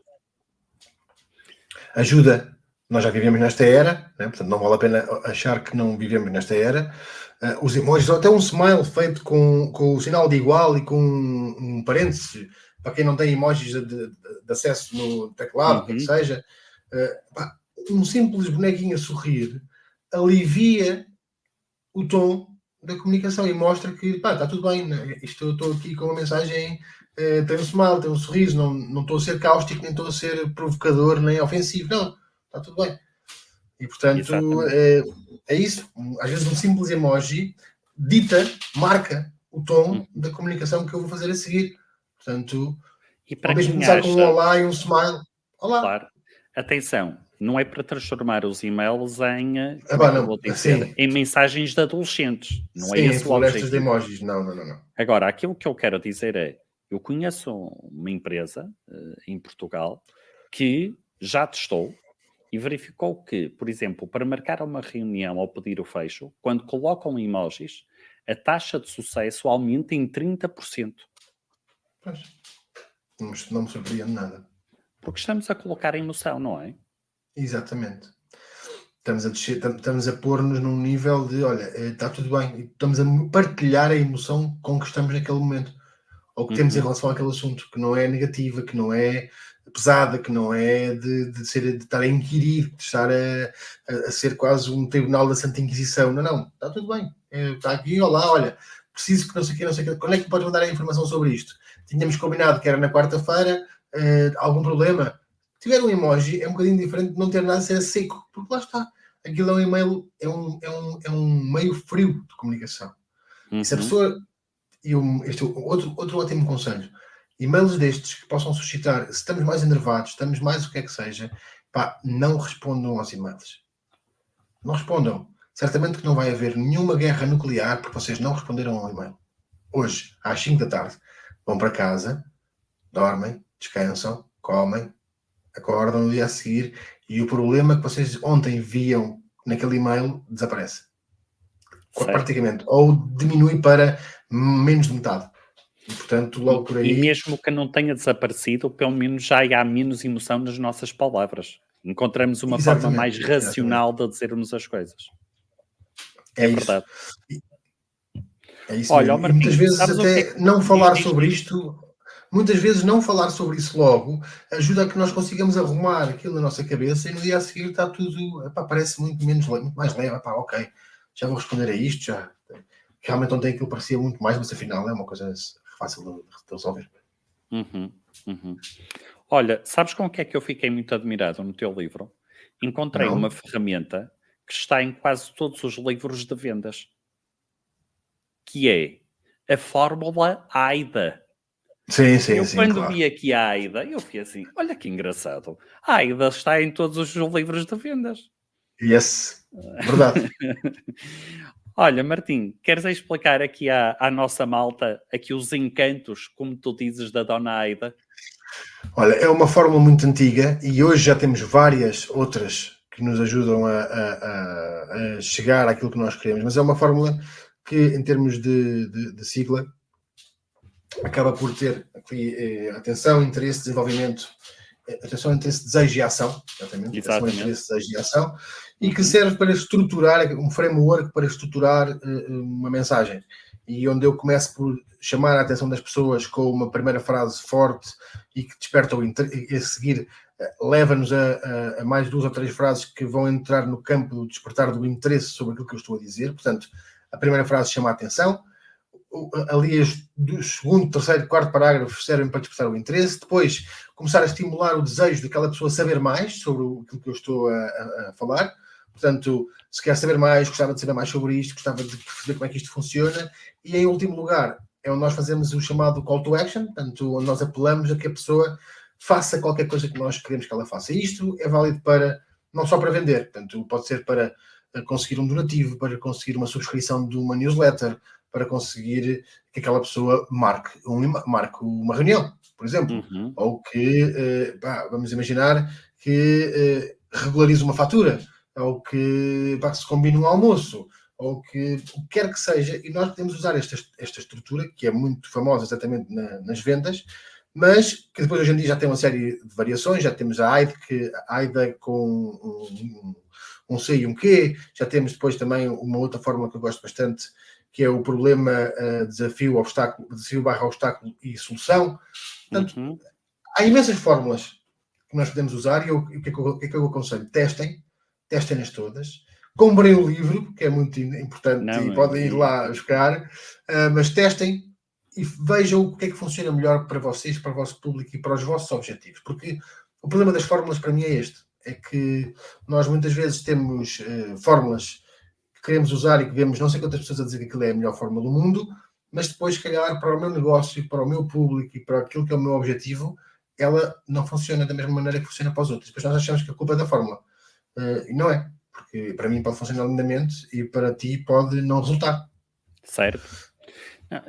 Ajuda. Nós já vivemos nesta era, né? Portanto não vale a pena achar que não vivemos nesta era. Os emojis, até um smile feito com o sinal de igual e com um parênteses, para quem não tem emojis de acesso no teclado, o que seja, um simples bonequinho a sorrir alivia o tom da comunicação e mostra que está tudo bem, né? Eu estou aqui com uma mensagem, tem um smile, tem um sorriso, não estou a ser cáustico, nem estou a ser provocador, nem ofensivo, não, está tudo bem. E portanto é isso, às vezes um simples emoji marca o tom da comunicação que eu vou fazer a seguir. Portanto, e para mesmo começar com um olá e um smile, olá. Claro. Atenção, não é para transformar os e-mails em, em mensagens de adolescentes. Não é esse o objetivo. De emojis. Não. Agora, aquilo que eu quero dizer é, eu conheço uma empresa em Portugal que já testou e verificou que, por exemplo, para marcar uma reunião ou pedir o fecho, quando colocam emojis, a taxa de sucesso aumenta em 30%. Pois, não me surpreende nada. Porque estamos a colocar emoção, não é? Exatamente. Estamos a pôr-nos num nível de, olha, está tudo bem. Estamos a partilhar a emoção com que estamos naquele momento. Ou que temos em relação àquele assunto, que não é negativa, que não é pesada, que não é de estar a inquirir, de estar a ser quase um tribunal da Santa Inquisição. Não, está tudo bem. Está aqui, olá, olha, preciso que não sei o quê. Quando é que podes mandar a informação sobre isto? Tínhamos combinado que era na quarta-feira, algum problema? Se tiver um emoji, é um bocadinho diferente de não ter nada, ser seco, porque lá está. Aquilo é um e-mail, é um meio frio de comunicação. E se a pessoa... este é outro ótimo conselho. E-mails destes que possam suscitar, se estamos mais enervados, estamos mais o que é que seja, não respondam aos e-mails. Não respondam. Certamente que não vai haver nenhuma guerra nuclear porque vocês não responderam ao e-mail. Hoje, às 5 da tarde, vão para casa, dormem, descansam, comem, acordam no dia a seguir e o problema que vocês ontem viam naquele e-mail desaparece. Certo. Praticamente. Ou diminui para menos de metade. E, portanto, logo por aí... E mesmo que não tenha desaparecido, pelo menos já há menos emoção nas nossas palavras. Encontramos uma forma mais racional de dizermos as coisas. É verdade. É isso. Olha, Martim, muitas vezes até não falar sobre isto... Muitas vezes não falar sobre isso logo ajuda a que nós consigamos arrumar aquilo na nossa cabeça e no dia a seguir está tudo... parece muito mais leve. Ok, já vou responder a isto, já... Realmente ontem aquilo parecia muito mais, mas afinal é uma coisa fácil de resolver. Olha, sabes com o que é que eu fiquei muito admirado no teu livro? Encontrei uma ferramenta que está em quase todos os livros de vendas, que é a fórmula AIDA. Sim, quando vi aqui a AIDA, eu fiquei assim, olha que engraçado. A AIDA está em todos os livros de vendas. Yes, verdade. Olha, Martim, queres explicar aqui à nossa malta aqui os encantos, como tu dizes, da Dona Aida? Olha, é uma fórmula muito antiga e hoje já temos várias outras que nos ajudam a chegar àquilo que nós queremos, mas é uma fórmula que, em termos de sigla, acaba por ter aqui atenção, interesse, desenvolvimento, atenção, interesse, desejo e ação, exatamente. Atenção, interesse, desejo e ação, e que serve para estruturar, um framework para estruturar uma mensagem. E onde eu começo por chamar a atenção das pessoas com uma primeira frase forte e que desperta o interesse, e a seguir leva-nos a mais 2 ou 3 frases que vão entrar no campo do despertar do interesse sobre aquilo que eu estou a dizer. Portanto, a primeira frase chama a atenção, ali do segundo, terceiro, quarto parágrafo servem para despertar o interesse, depois começar a estimular o desejo daquela pessoa saber mais sobre aquilo que eu estou a falar. Portanto, se quer saber mais, gostava de saber mais sobre isto, gostava de perceber como é que isto funciona, e em último lugar, é onde nós fazemos o chamado call to action, portanto, onde nós apelamos a que a pessoa faça qualquer coisa que nós queremos que ela faça. E isto é válido para, não só para vender, portanto, pode ser para conseguir um donativo, para conseguir uma subscrição de uma newsletter, para conseguir que aquela pessoa marque uma reunião, por exemplo, ou que, vamos imaginar, que regularize uma fatura, ou que se combine um almoço, ou que o que quer que seja, e nós podemos usar esta estrutura, que é muito famosa exatamente nas vendas, mas que depois hoje em dia já tem uma série de variações, já temos a AIDA com um C e um Q, já temos depois também uma outra fórmula que eu gosto bastante, que é o problema, desafio barra obstáculo e solução. Portanto, há imensas fórmulas que nós podemos usar e o que é que eu aconselho? Testem-nas todas, comprem o livro, que é muito importante, e podem ir lá buscar, mas testem e vejam o que é que funciona melhor para vocês, para o vosso público e para os vossos objetivos. Porque o problema das fórmulas para mim é este, é que nós muitas vezes temos fórmulas que queremos usar e que vemos não sei quantas pessoas a dizer que aquilo é a melhor fórmula do mundo, mas depois, se calhar, para o meu negócio, para o meu público e para aquilo que é o meu objetivo, ela não funciona da mesma maneira que funciona para os outros. Depois nós achamos que a culpa é da fórmula. E não é. Porque para mim pode funcionar lindamente e para ti pode não resultar. Certo. Não,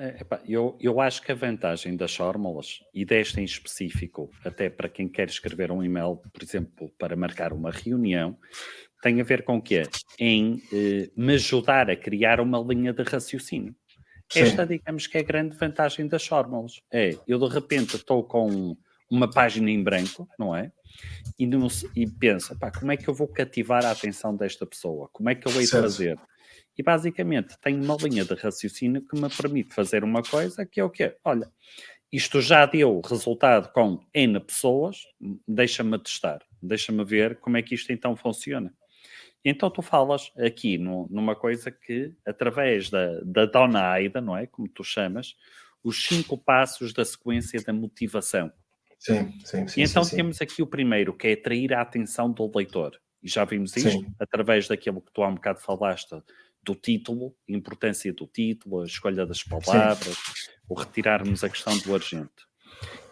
eu acho que a vantagem das fórmulas, e desta em específico, até para quem quer escrever um e-mail, por exemplo, para marcar uma reunião, tem a ver com o quê? Em me ajudar a criar uma linha de raciocínio. Sim. Esta, digamos que é a grande vantagem das fórmulas. Eu de repente estou com uma página em branco, não é? E penso, como é que eu vou cativar a atenção desta pessoa? Como é que eu hei de fazer? E basicamente tenho uma linha de raciocínio que me permite fazer uma coisa que é o quê? Olha, isto já deu resultado com N pessoas, deixa-me testar, deixa-me ver como é que isto então funciona. Então tu falas aqui numa coisa que, através da Dona Aida, não é? Como tu chamas, os 5 passos da sequência da motivação. Sim. E então temos aqui o primeiro, que é atrair a atenção do leitor. E já vimos isto através daquilo que tu há um bocado falaste, do título, a importância do título, a escolha das palavras, o retirarmos a questão do argento.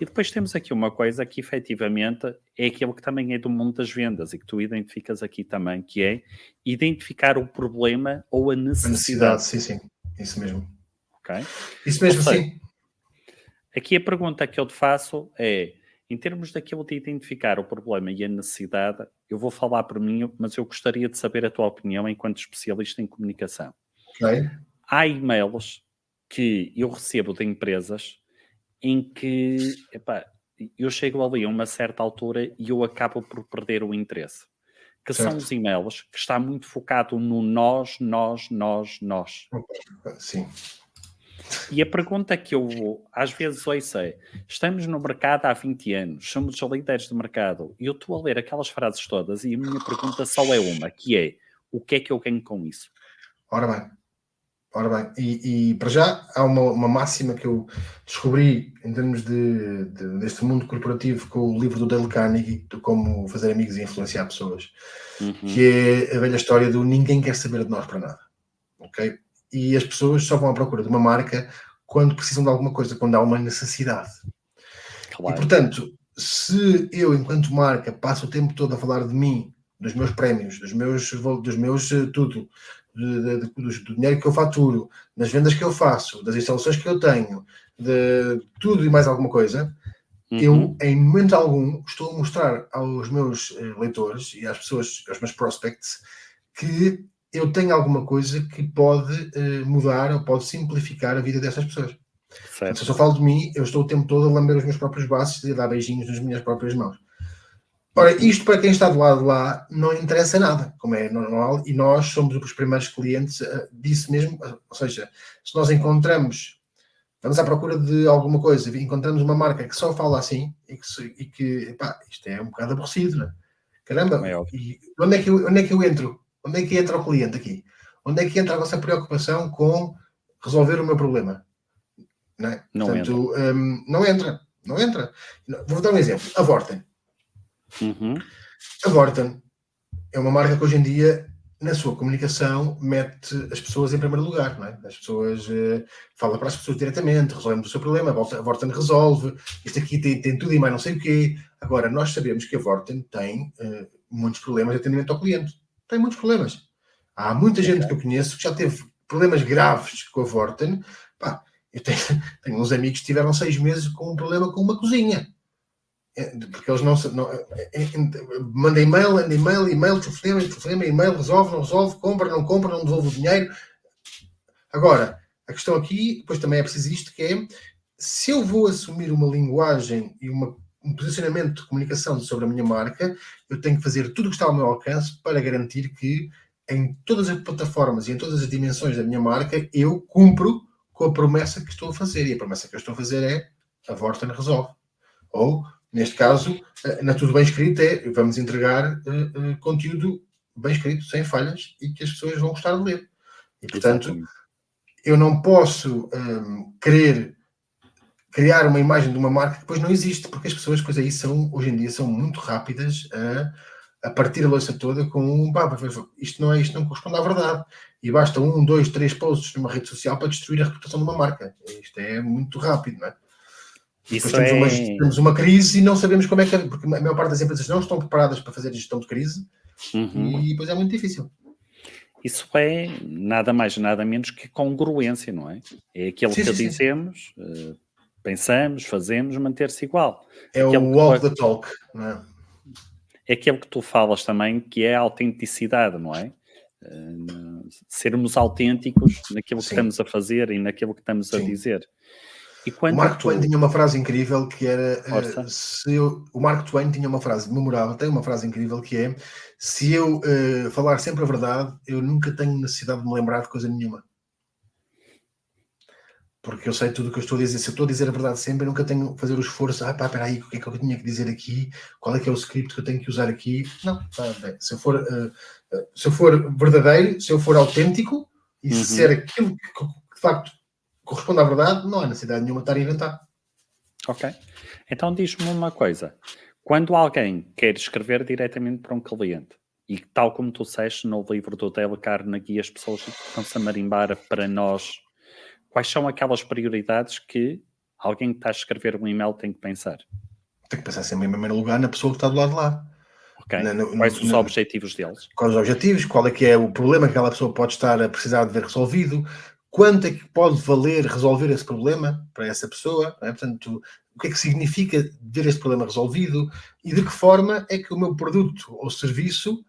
E depois temos aqui uma coisa que efetivamente é aquilo que também é do mundo das vendas e que tu identificas aqui também, que é identificar o problema ou a necessidade. A necessidade, sim. Isso mesmo. Okay? Isso mesmo, sim. Aqui a pergunta que eu te faço é, em termos daquilo de identificar o problema e a necessidade, eu vou falar por mim, mas eu gostaria de saber a tua opinião enquanto especialista em comunicação. Okay. Há e-mails que eu recebo de empresas em que eu chego ali a uma certa altura e eu acabo por perder o interesse. Que são os e-mails que está muito focado no nós. Sim. E a pergunta que eu às vezes ouço é, estamos no mercado há 20 anos, somos líderes de mercado, e eu estou a ler aquelas frases todas e a minha pergunta só é uma, que é, o que é que eu ganho com isso? Ora bem, e para já há uma máxima que eu descobri em termos deste mundo corporativo com o livro do Dale Carnegie, de como fazer amigos e influenciar pessoas, que é a velha história do ninguém quer saber de nós para nada, ok? E as pessoas só vão à procura de uma marca quando precisam de alguma coisa, quando há uma necessidade. Claro. E, portanto, se eu, enquanto marca, passo o tempo todo a falar de mim, dos meus prémios, dos meus tudo, do dinheiro que eu faturo, das vendas que eu faço, das instalações que eu tenho, de tudo e mais alguma coisa, eu, em momento algum, estou a mostrar aos meus leitores e às pessoas, aos meus prospects, que eu tenho alguma coisa que pode mudar ou pode simplificar a vida dessas pessoas. Portanto, se eu só falo de mim, eu estou o tempo todo a lamber os meus próprios braços e a dar beijinhos nas minhas próprias mãos. Ora, isto para quem está do lado de lá não interessa nada, como é normal, e nós somos os primeiros clientes disso mesmo. Ou seja, se nós vamos à procura de alguma coisa, encontramos uma marca que só fala assim e que isto é um bocado aborrecido, não é? Caramba, e onde é que eu entro? Onde é que entra o cliente aqui? Onde é que entra a vossa preocupação com resolver o meu problema? Não é? Portanto, não entra. Vou dar um exemplo. A Vorten. A Vorten é uma marca que hoje em dia na sua comunicação, mete as pessoas em primeiro lugar, não é? As pessoas, fala para as pessoas diretamente, resolvemos o seu problema, a Vorten resolve, isto aqui tem tudo e mais não sei o quê. Agora, nós sabemos que a Vorten tem muitos problemas de atendimento ao cliente. Tem muitos problemas. Há muita gente que eu conheço que já teve problemas graves com a Vorten. Pá, eu tenho uns amigos que tiveram 6 meses com um problema com uma cozinha. Porque eles não manda e-mail, telefonema, e-mail, resolve, não resolve, compra, não devolve o dinheiro. Agora, a questão aqui, depois também é preciso isto, que é, se eu vou assumir uma linguagem e um posicionamento de comunicação sobre a minha marca, eu tenho que fazer tudo o que está ao meu alcance para garantir que em todas as plataformas e em todas as dimensões da minha marca, eu cumpro com a promessa que estou a fazer. E a promessa que eu estou a fazer é a Vorten resolve. Ou, neste caso, na Tudo Bem Escrito, vamos entregar conteúdo bem escrito, sem falhas, e que as pessoas vão gostar de ler. E, portanto, eu não posso querer criar uma imagem de uma marca que depois não existe, porque as pessoas depois aí hoje em dia são muito rápidas a partir a louça toda com isto não corresponde à verdade. E basta 1, 2, 3 posts numa rede social para destruir a reputação de uma marca. Isto é muito rápido, não é? Depois temos uma crise e não sabemos como é que porque a maior parte das empresas não estão preparadas para fazer gestão de crise e depois é muito difícil. Isso é nada mais, nada menos que congruência, não é? É aquilo que dizemos, pensamos, fazemos, manter-se igual. É o walk the talk, não é? É aquilo que tu falas também, que é a autenticidade, não é? Sermos autênticos naquilo que estamos a fazer e naquilo que estamos a dizer. E o Mark Twain tinha uma frase incrível que era o Mark Twain tinha uma frase memorável, tem uma frase incrível que é: se eu falar sempre a verdade, eu nunca tenho necessidade de me lembrar de coisa nenhuma. Porque eu sei tudo o que eu estou a dizer. Se eu estou a dizer a verdade sempre, eu nunca tenho que fazer o esforço. Espera aí, o que é que eu tinha que dizer aqui? Qual é que é o script que eu tenho que usar aqui? Não, se eu for verdadeiro, se eu for autêntico e ser aquilo que de facto corresponde à verdade, não há necessidade nenhuma de estar a inventar. Ok. Então diz-me uma coisa. Quando alguém quer escrever diretamente para um cliente, e tal como tu disseste no livro do Dale Carnegie, as pessoas estão-se a marimbar para nós, quais são aquelas prioridades que alguém que está a escrever um e-mail tem que pensar? Tem que pensar sempre em primeiro lugar na pessoa que está do lado de lá. Ok. Quais os objetivos deles? Quais os objetivos? Qual é que é o problema que aquela pessoa pode estar a precisar de ver resolvido? Quanto é que pode valer resolver esse problema para essa pessoa? Não é? Portanto, o que é que significa ver esse problema resolvido? E de que forma é que o meu produto ou serviço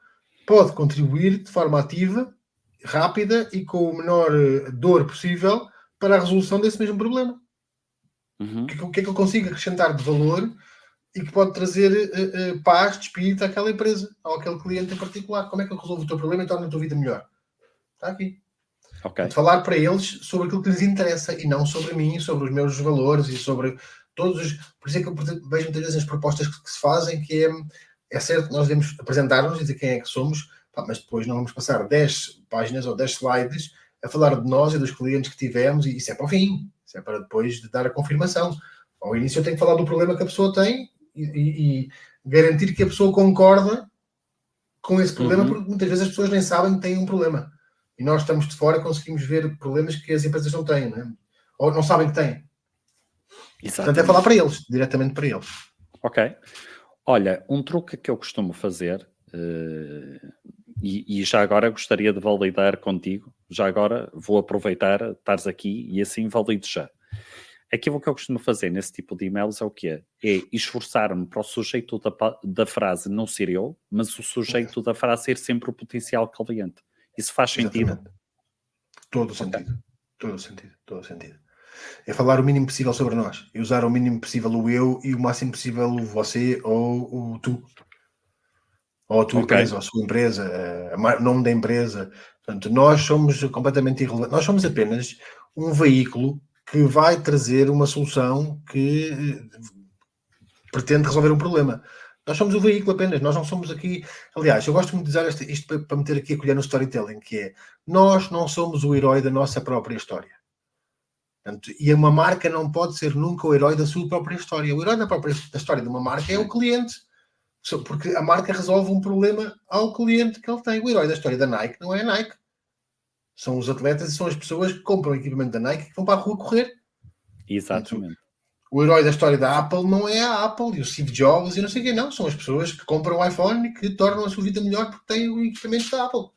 pode contribuir de forma ativa, rápida e com o menor dor possível para a resolução desse mesmo problema? O que é que eu consigo acrescentar de valor e que pode trazer paz, de espírito àquela empresa, ou àquele cliente em particular? Como é que eu resolvo o teu problema e torno a tua vida melhor? Está aqui. Okay. De falar para eles sobre aquilo que lhes interessa e não sobre mim, sobre os meus valores e sobre todos os... Por isso é que eu vejo muitas vezes as propostas que se fazem, que é certo que nós devemos apresentar-nos e dizer quem é que somos, mas depois não vamos passar 10 páginas ou 10 slides a falar de nós e dos clientes que tivemos, e isso é para o fim, isso é para depois de dar a confirmação. Ao início eu tenho que falar do problema que a pessoa tem e garantir que a pessoa concorda com esse problema, porque muitas vezes as pessoas nem sabem que têm um problema. E nós estamos de fora e conseguimos ver problemas que as empresas não têm, não é? Ou não sabem que têm. Exatamente. Portanto, é falar para eles, diretamente para eles. Ok. Olha, um truque que eu costumo fazer, e já agora gostaria de validar contigo, já agora vou aproveitar, estares aqui e assim valido já. Aquilo que eu costumo fazer nesse tipo de e-mails é o quê? É esforçar-me para o sujeito da frase não ser eu, mas o sujeito da frase ser sempre o potencial cliente. Isso faz sentido? Exatamente. Todo sentido. Todo sentido. Todo sentido. É falar o mínimo possível sobre nós. E usar o mínimo possível o eu e o máximo possível o você ou o tu. Ou a tua empresa, ou a sua empresa, o nome da empresa. Portanto, nós somos completamente irrelevantes. Nós somos apenas um veículo que vai trazer uma solução que pretende resolver um problema. Nós somos o veículo apenas, nós não somos aqui... Aliás, eu gosto muito de usar isto para meter aqui a colher no storytelling, que é, nós não somos o herói da nossa própria história. Portanto, e uma marca não pode ser nunca o herói da sua própria história. O herói da história de uma marca é o cliente. Porque a marca resolve um problema ao cliente que ele tem. O herói da história da Nike não é a Nike. São os atletas e são as pessoas que compram o equipamento da Nike e que vão para a rua correr. Exatamente. Portanto, o herói da história da Apple não é a Apple e o Steve Jobs e não sei quem, não. São as pessoas que compram o iPhone e que tornam a sua vida melhor porque têm o equipamento da Apple.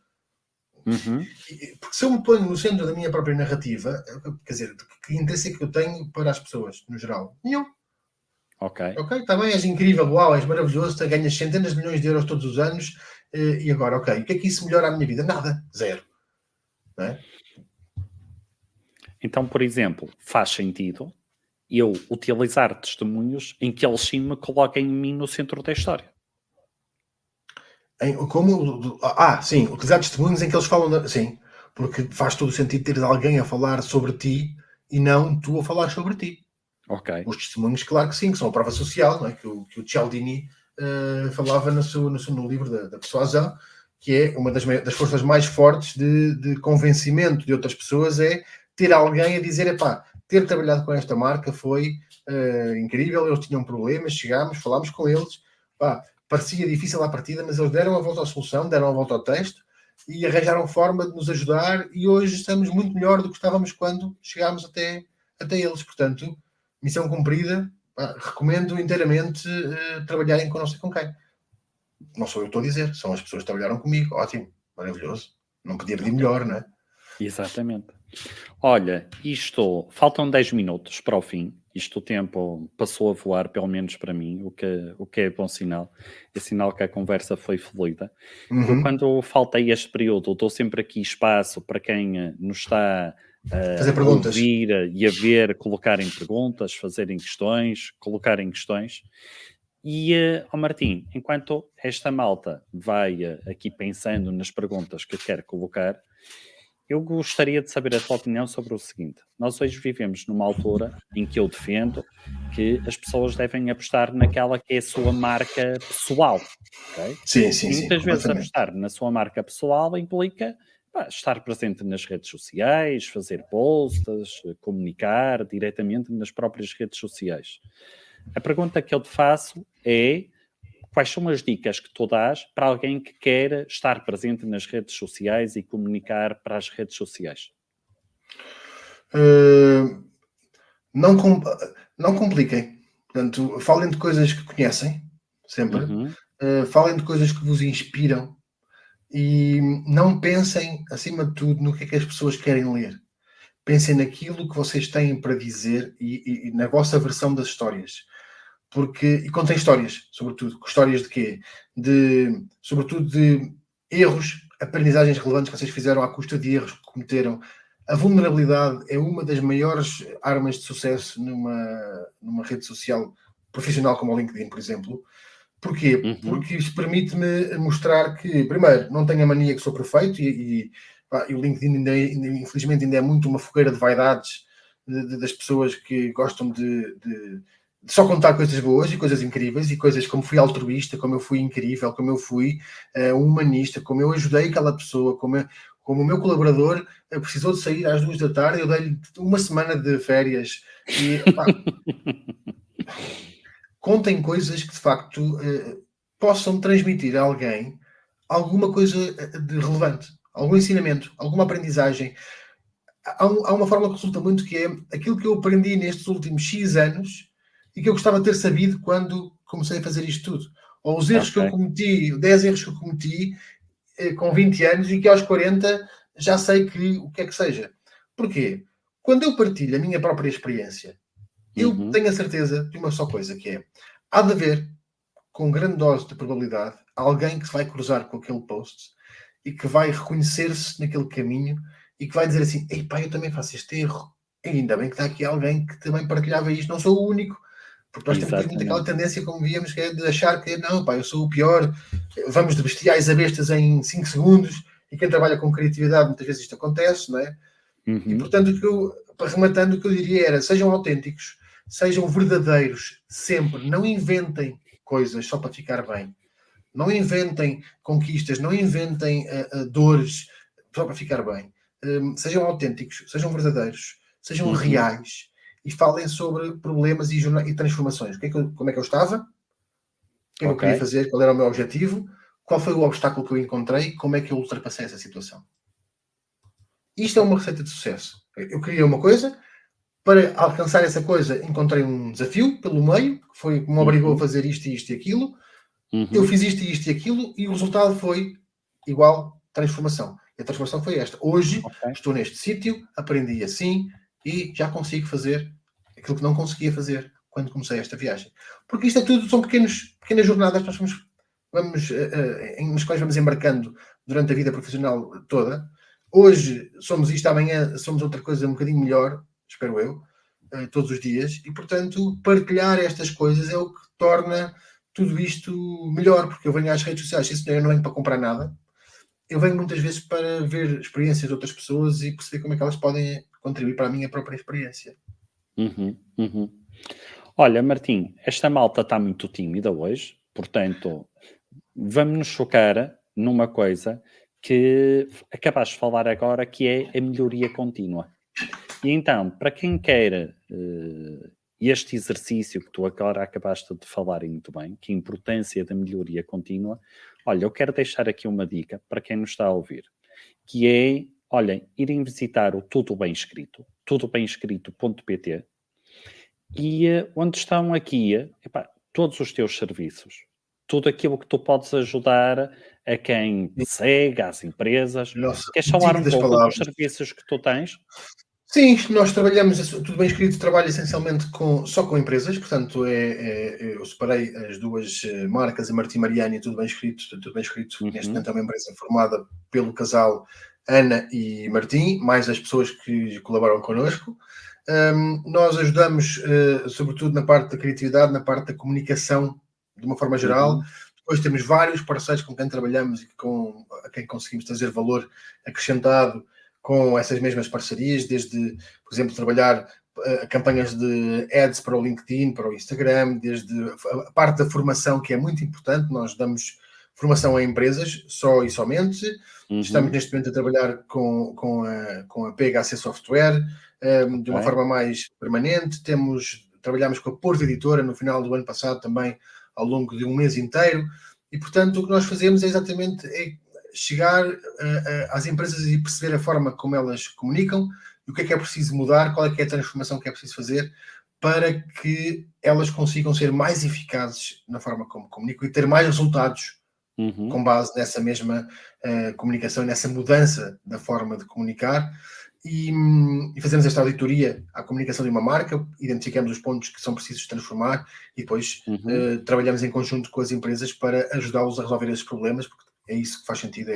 Porque se eu me ponho no centro da minha própria narrativa, quer dizer, que interesse é que eu tenho para as pessoas, no geral? Nenhum. Ok, está bem, és incrível, uau, és maravilhoso, ganhas centenas de milhões de euros todos os anos, e agora, o que é que isso melhora a minha vida? Nada, zero. Não é? Então, por exemplo, faz sentido eu utilizar testemunhos em que eles sim me coloquem mim no centro da história. Sim, utilizar testemunhos em que eles falam, sim, porque faz todo o sentido teres alguém a falar sobre ti e não tu a falar sobre ti. Ok. Os testemunhos, claro que sim, que são a prova social, não é? que o Cialdini falava no livro da persuasão, que é uma das forças mais fortes de convencimento de outras pessoas, é ter alguém a dizer, ter trabalhado com esta marca foi incrível, eles tinham problemas, chegámos, falámos com eles, parecia difícil à partida, mas eles deram a volta à solução, deram a volta ao texto e arranjaram forma de nos ajudar e hoje estamos muito melhor do que estávamos quando chegámos até eles. Portanto, missão cumprida, recomendo inteiramente trabalharem com não sei com quem. Não sou eu que estou a dizer, são as pessoas que trabalharam comigo. Ótimo, maravilhoso. Não podia pedir melhor, não é? Exatamente. Olha, faltam 10 minutos para o fim. O tempo passou a voar, pelo menos para mim, o que é bom sinal. É sinal que a conversa foi fluida. Eu, quando faltei este período, dou sempre aqui espaço para quem nos está fazer perguntas, ouvir e a ver, colocarem perguntas, fazerem questões, colocarem questões. E, Martim, enquanto esta malta vai aqui pensando nas perguntas que quer colocar, eu gostaria de saber a tua opinião sobre o seguinte. Nós hoje vivemos numa altura em que eu defendo que as pessoas devem apostar naquela que é a sua marca pessoal. Okay? Sim. E muitas vezes apostar na sua marca pessoal implica estar presente nas redes sociais, fazer posts, comunicar diretamente nas próprias redes sociais. A pergunta que eu te faço é: quais são as dicas que tu dás para alguém que quer estar presente nas redes sociais e comunicar para as redes sociais? Não compliquem. Portanto, falem de coisas que conhecem, sempre. Falem de coisas que vos inspiram e não pensem, acima de tudo, no que é que as pessoas querem ler. Pensem naquilo que vocês têm para dizer e na vossa versão das histórias. E contem histórias, sobretudo. Histórias de quê? Sobretudo de erros, aprendizagens relevantes que vocês fizeram à custa de erros que cometeram. A vulnerabilidade é uma das maiores armas de sucesso numa rede social profissional como o LinkedIn, por exemplo. Porquê? Porque isso permite-me mostrar que, primeiro, não tenho a mania que sou perfeito e o LinkedIn infelizmente ainda é muito uma fogueira de vaidades das pessoas que gostam de só contar coisas boas e coisas incríveis e coisas como fui altruísta, como eu fui incrível, como eu fui humanista, como eu ajudei aquela pessoa, como o meu colaborador precisou de sair às 2 da tarde, eu dei-lhe uma semana de férias e contem coisas que de facto possam transmitir a alguém alguma coisa de relevante, algum ensinamento, alguma aprendizagem. Há uma forma que resulta muito, que é aquilo que eu aprendi nestes últimos X anos e que eu gostava de ter sabido quando comecei a fazer isto tudo. Ou os erros que eu cometi, 10 erros que eu cometi com 20 anos e que aos 40 já sei o que é que seja. Porquê? Quando eu partilho a minha própria experiência, eu tenho a certeza de uma só coisa, que é: há de haver, com grande dose de probabilidade, alguém que se vai cruzar com aquele post e que vai reconhecer-se naquele caminho e que vai dizer assim: ei pá, eu também faço este erro. E ainda bem que está aqui alguém que também partilhava isto. Não sou o único. Porque nós temos muito aquela tendência, como víamos, que é de achar que não, pá, eu sou o pior. Vamos de bestiais a bestas em 5 segundos. E quem trabalha com criatividade, muitas vezes isto acontece, não é? E portanto, rematando, o que eu diria era: sejam autênticos, sejam verdadeiros sempre. Não inventem coisas só para ficar bem. Não inventem conquistas, não inventem dores só para ficar bem. Sejam autênticos, sejam verdadeiros, sejam reais e falem sobre problemas e transformações. Como é que eu estava? que eu queria fazer, qual era o meu objetivo, qual foi o obstáculo que eu encontrei, como é que eu ultrapassei essa situação. Isto é uma receita de sucesso. Eu queria uma coisa, para alcançar essa coisa encontrei um desafio pelo meio, que foi que me obrigou a fazer isto e aquilo. Eu fiz isto e aquilo e o resultado foi igual transformação. E a transformação foi esta. Hoje estou neste sítio, aprendi assim e já consigo fazer aquilo que não conseguia fazer quando comecei esta viagem. Porque isto é tudo, são pequenas jornadas que nós nas quais vamos embarcando durante a vida profissional toda. Hoje somos isto, amanhã somos outra coisa um bocadinho melhor, espero eu, todos os dias. E, portanto, partilhar estas coisas é o que torna tudo isto melhor, porque eu venho às redes sociais, isso eu não venho para comprar nada. Eu venho muitas vezes para ver experiências de outras pessoas e perceber como é que elas podem contribuir para a minha própria experiência. Olha, Martim, esta malta está muito tímida hoje, portanto, vamos nos focar numa coisa que acabaste de falar agora, que é a melhoria contínua. E então, para quem quer este exercício que tu agora acabaste de falar muito bem, que é a importância da melhoria contínua, olha, eu quero deixar aqui uma dica para quem nos está a ouvir, que é, olhem, irem visitar o Tudo Bem Escrito, tudobemescrito.pt, e onde estão aqui todos os teus serviços, tudo aquilo que tu podes ajudar a quem te segue, às empresas. Queres falar um pouco dos serviços que tu tens? Sim, nós trabalhamos, Tudo Bem Escrito trabalha essencialmente só com empresas, portanto eu separei as duas marcas, a Martim Mariani e Tudo Bem Escrito. Tudo Bem Escrito neste momento é uma empresa formada pelo casal Ana e Martim, mais as pessoas que colaboram connosco. Nós ajudamos sobretudo na parte da criatividade, na parte da comunicação de uma forma geral. Depois temos vários parceiros com quem trabalhamos e a quem conseguimos trazer valor acrescentado com essas mesmas parcerias, desde, por exemplo, trabalhar campanhas de ads para o LinkedIn, para o Instagram, desde a parte da formação, que é muito importante. Nós damos formação a empresas, só e somente. Estamos neste momento a trabalhar com a PHC Software, de uma forma mais permanente. Trabalhamos com a Porto Editora no final do ano passado também, ao longo de um mês inteiro. E, portanto, o que nós fazemos é exatamente chegar às empresas e perceber a forma como elas comunicam e o que é preciso mudar, qual é que é a transformação que é preciso fazer para que elas consigam ser mais eficazes na forma como comunicam e ter mais resultados com base nessa mesma comunicação, nessa mudança da forma de comunicar. E fazemos esta auditoria à comunicação de uma marca, identificamos os pontos que são precisos transformar e depois trabalhamos em conjunto com as empresas para ajudá-los a resolver esses problemas, porque é isso que faz sentido,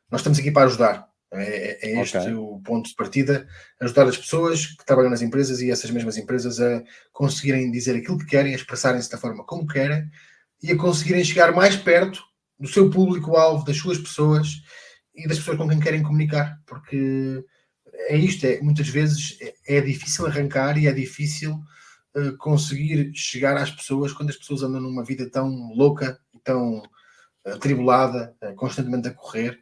nós estamos aqui para ajudar, é este o ponto de partida, ajudar as pessoas que trabalham nas empresas e essas mesmas empresas a conseguirem dizer aquilo que querem, a expressarem-se da forma como querem e a conseguirem chegar mais perto do seu público-alvo, das suas pessoas e das pessoas com quem querem comunicar, porque muitas vezes é difícil arrancar e é difícil conseguir chegar às pessoas quando as pessoas andam numa vida tão louca e tão atribulada, constantemente a correr.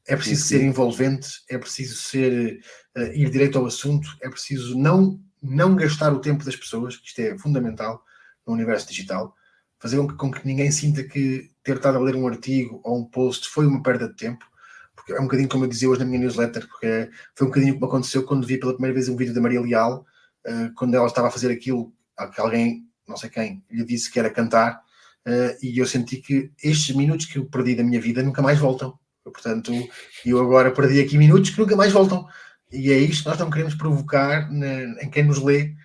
É preciso ser envolvente, é preciso ir direito ao assunto, é preciso não gastar o tempo das pessoas, que isto é fundamental no universo digital, fazer com que ninguém sinta que ter estado a ler um artigo ou um post foi uma perda de tempo, porque é um bocadinho como eu dizia hoje na minha newsletter, porque foi um bocadinho como aconteceu quando vi pela primeira vez um vídeo da Maria Leal, quando ela estava a fazer aquilo que alguém, não sei quem, lhe disse que era cantar, e eu senti que estes minutos que eu perdi da minha vida nunca mais voltam. Portanto, eu agora perdi aqui minutos que nunca mais voltam. E é isto que nós não queremos provocar em quem nos lê.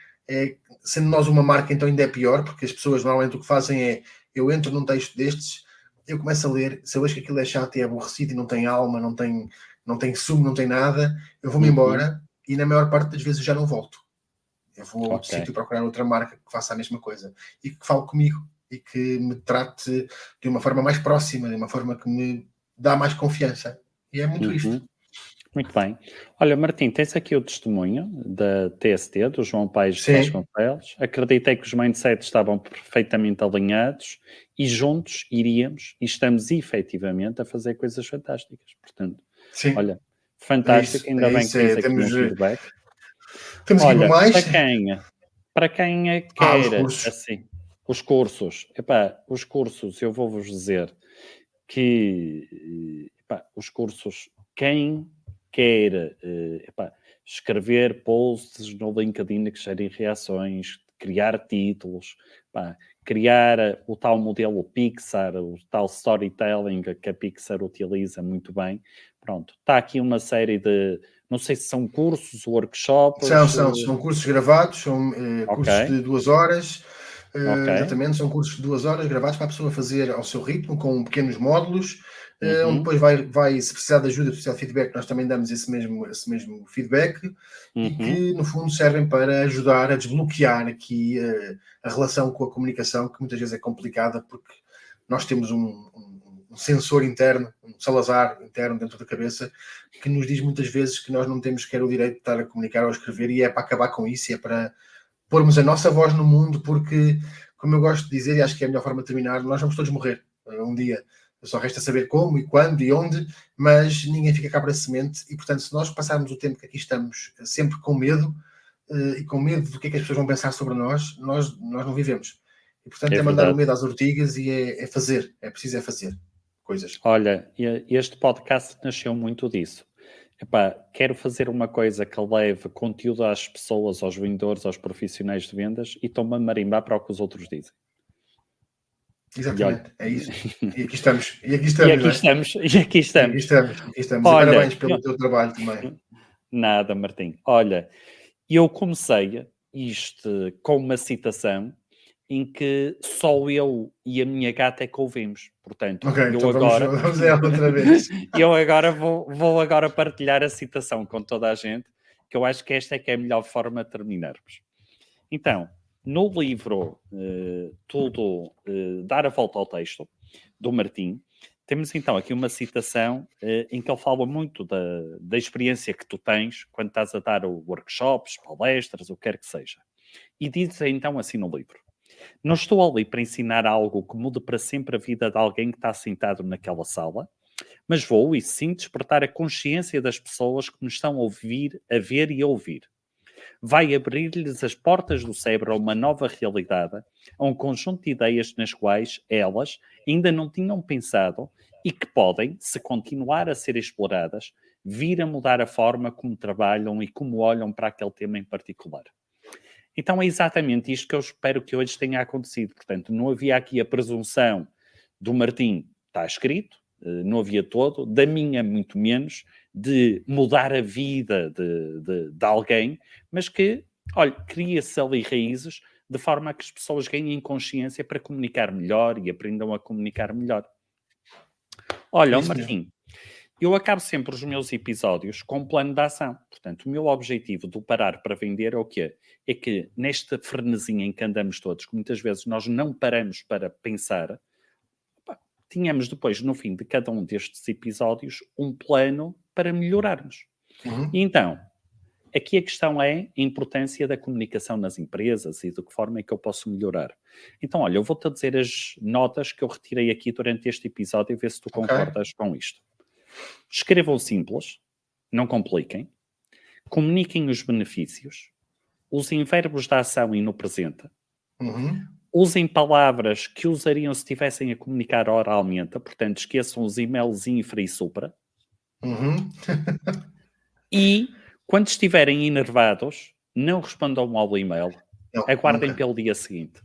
Sendo nós uma marca, então ainda é pior, porque as pessoas normalmente o que fazem é, eu entro num texto destes, eu começo a ler, se eu vejo que aquilo é chato e é aborrecido e não tem alma, não tem sumo, não tem nada, eu vou-me embora e na maior parte das vezes eu já não volto. Eu vou a outro sítio procurar outra marca que faça a mesma coisa e que fale comigo e que me trate de uma forma mais próxima, de uma forma que me dá mais confiança. E é muito isto. Muito bem. Olha, Martim, tens aqui o testemunho da TST, do João Paes de Vasconcelos. Acreditei que os mindsets estavam perfeitamente alinhados e juntos iríamos e estamos efetivamente a fazer coisas fantásticas. Portanto, olha, fantástico. Ainda bem que tens aqui um feedback. Temos aqui mais. Para quem quer assim... Os cursos. Os cursos, eu vou-vos dizer que os cursos, quem quer escrever posts no LinkedIn que gerem reações, criar títulos, criar o tal modelo Pixar, o tal storytelling que a Pixar utiliza muito bem. Pronto, está aqui uma série de, não sei se são cursos, workshops. São cursos gravados, são cursos de 2 horas. Exatamente, são cursos de 2 horas gravados para a pessoa fazer ao seu ritmo, com pequenos módulos, onde depois vai, se precisar de ajuda, se precisar de feedback, nós também damos esse mesmo feedback, e que, no fundo, servem para ajudar a desbloquear aqui a relação com a comunicação, que muitas vezes é complicada, porque nós temos um sensor interno, um Salazar interno dentro da cabeça, que nos diz muitas vezes que nós não temos sequer o direito de estar a comunicar ou a escrever, e é para acabar com isso, e é para pormos a nossa voz no mundo, porque, como eu gosto de dizer, e acho que é a melhor forma de terminar, nós vamos todos morrer um dia. Só resta saber como e quando e onde, mas ninguém fica cá para a semente, e, portanto, se nós passarmos o tempo que aqui estamos sempre com medo, e com medo do que é que as pessoas vão pensar sobre nós não vivemos. E, portanto, é mandar o medo às ortigas e é fazer. É preciso fazer coisas. Olha, este podcast nasceu muito disso. Quero fazer uma coisa que leve conteúdo às pessoas, aos vendedores, aos profissionais de vendas, e estou-me a marimbar para o que os outros dizem. Exatamente, é isso. E aqui estamos. E aqui estamos. Olha, e parabéns pelo teu trabalho também. Nada, Martim. Olha, eu comecei isto com uma citação em que só eu e a minha gata é que ouvimos. Portanto, vamos a ela outra vez. Eu agora vou agora partilhar a citação com toda a gente, que eu acho que esta é que é a melhor forma de terminarmos. Então, no livro Dar a Volta ao Texto, do Martim, temos então aqui uma citação em que ele fala muito da experiência que tu tens quando estás a dar workshops, palestras, o que quer que seja. E diz então assim no livro: não estou ali para ensinar algo que mude para sempre a vida de alguém que está sentado naquela sala, mas vou e sim despertar a consciência das pessoas que nos estão a ouvir, a ver e a ouvir. Vai abrir-lhes as portas do cérebro a uma nova realidade, a um conjunto de ideias nas quais elas ainda não tinham pensado e que podem, se continuar a ser exploradas, vir a mudar a forma como trabalham e como olham para aquele tema em particular. Então é exatamente isto que eu espero que hoje tenha acontecido. Portanto, não havia aqui a presunção do Martim, está escrito, não havia todo, da minha muito menos, de mudar a vida de alguém, mas que, olha, cria-se ali raízes de forma a que as pessoas ganhem consciência para comunicar melhor e aprendam a comunicar melhor. Olha, Martim, eu acabo sempre os meus episódios com um plano de ação. Portanto, o meu objetivo do Parar para Vender é o quê? É que nesta frenesinha em que andamos todos, que muitas vezes nós não paramos para pensar, tínhamos depois, no fim de cada um destes episódios, um plano para melhorarmos. E então, aqui a questão é a importância da comunicação nas empresas e de que forma é que eu posso melhorar. Então, olha, eu vou-te dizer as notas que eu retirei aqui durante este episódio e ver se tu concordas com isto. Escrevam simples, não compliquem, comuniquem os benefícios, usem verbos da ação e no presente, usem palavras que usariam se estivessem a comunicar oralmente, portanto esqueçam os e-mails infra e supra, e quando estiverem enervados, não respondam ao e-mail, aguardem pelo dia seguinte.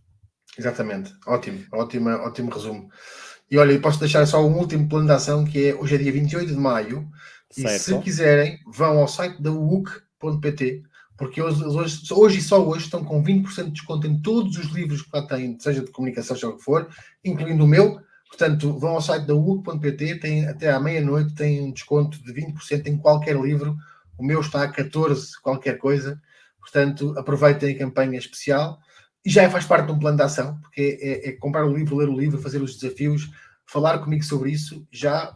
Exatamente, ótimo resumo. E olha, eu posso deixar só um último plano de ação, que é hoje é dia 28 de maio, certo. E se quiserem, vão ao site da UC.pt, porque hoje e só hoje estão com 20% de desconto em todos os livros que lá têm, seja de comunicação, seja o que for, incluindo o meu. Portanto, vão ao site da UC.pt, até à meia-noite tem um desconto de 20% em qualquer livro. O meu está a 14, qualquer coisa. Portanto, aproveitem a campanha especial. E já faz parte de um plano de ação, porque é comprar o livro, ler o livro, fazer os desafios, falar comigo sobre isso, já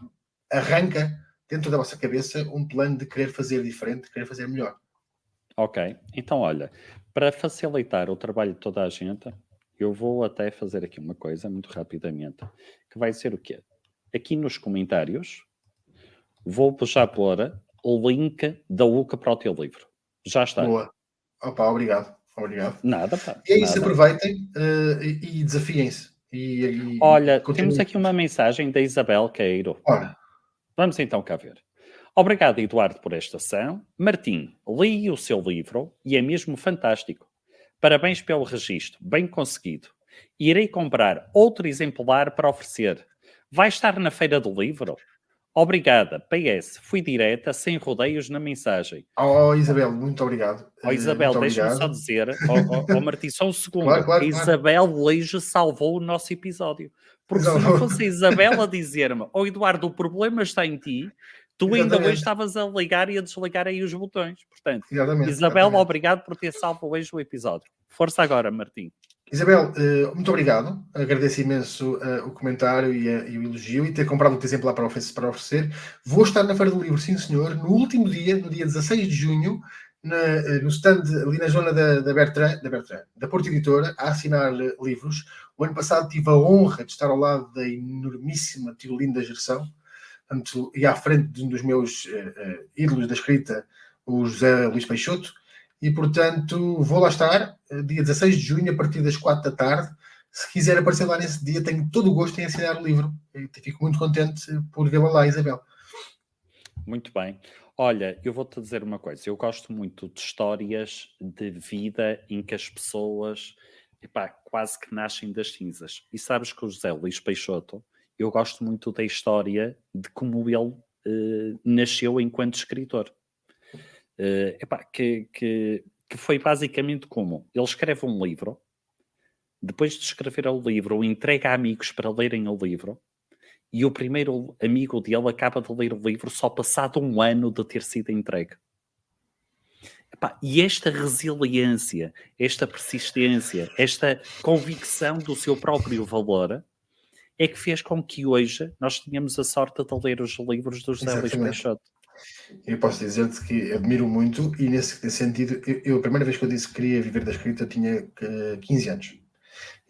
arranca dentro da vossa cabeça um plano de querer fazer diferente, de querer fazer melhor. Ok, então olha, para facilitar o trabalho de toda a gente, eu vou até fazer aqui uma coisa muito rapidamente, que vai ser o quê? Aqui nos comentários, vou já pôr o link da UCA para o teu livro. Já está. Boa. Opa, obrigado. Obrigado. Nada, pá. E é isso, Nada. aproveitem e desafiem-se. Olha, continuem. temos aqui uma mensagem da Isabel Queiro. Ora, Vamos então cá ver. Obrigado, Eduardo, por esta ação. Martim, li o seu livro e é mesmo fantástico. Parabéns pelo registro, bem conseguido. Irei comprar outro exemplar para oferecer. Vai estar na Feira do Livro? Obrigada. PS, fui direta, sem rodeios na mensagem. Isabel, muito obrigado. Isabel, Muito deixa-me só obrigado. dizer, Martim, só um segundo. Claro, claro, A claro. Isabel hoje salvou o nosso episódio. Porque se não fosse a Isabel a dizer-me, Eduardo, o problema está em ti, tu ainda Exatamente. hoje estavas a ligar e a desligar aí os botões. Portanto, Exatamente, Isabel, exatamente. obrigado por ter salvo hoje o episódio. Força agora, Martim. Isabel, muito obrigado. Agradeço imenso o comentário e o elogio e ter comprado o exemplar para oferecer. Vou estar na Feira do Livro, sim senhor, no último dia, no dia 16 de junho, no stand ali na zona da Porta Editora, a assinar livros. O ano passado tive a honra de estar ao lado da enormíssima Tirolinda Gerção, portanto, e à frente de um dos meus ídolos da escrita, o José Luís Peixoto. E, portanto, vou lá estar, dia 16 de junho, a partir das 4 da tarde. Se quiser aparecer lá nesse dia, tenho todo o gosto em assinar o livro. E fico muito contente por vê-la lá, Isabel. Muito bem. Olha, eu vou-te dizer uma coisa. Eu gosto muito de histórias de vida em que as pessoas quase que nascem das cinzas. E sabes que o José Luís Peixoto, eu gosto muito da história de como ele nasceu enquanto escritor. Que foi basicamente como ele escreve um livro, depois de escrever o livro, entrega a amigos para lerem o livro, e o primeiro amigo dele acaba de ler o livro só passado um ano de ter sido entregue. E esta resiliência, esta persistência, esta convicção do seu próprio valor é que fez com que hoje nós tenhamos a sorte de ler os livros do José Luís Peixoto. Eu posso dizer-te que admiro muito e nesse sentido, a primeira vez que eu disse que queria viver da escrita tinha 15 anos.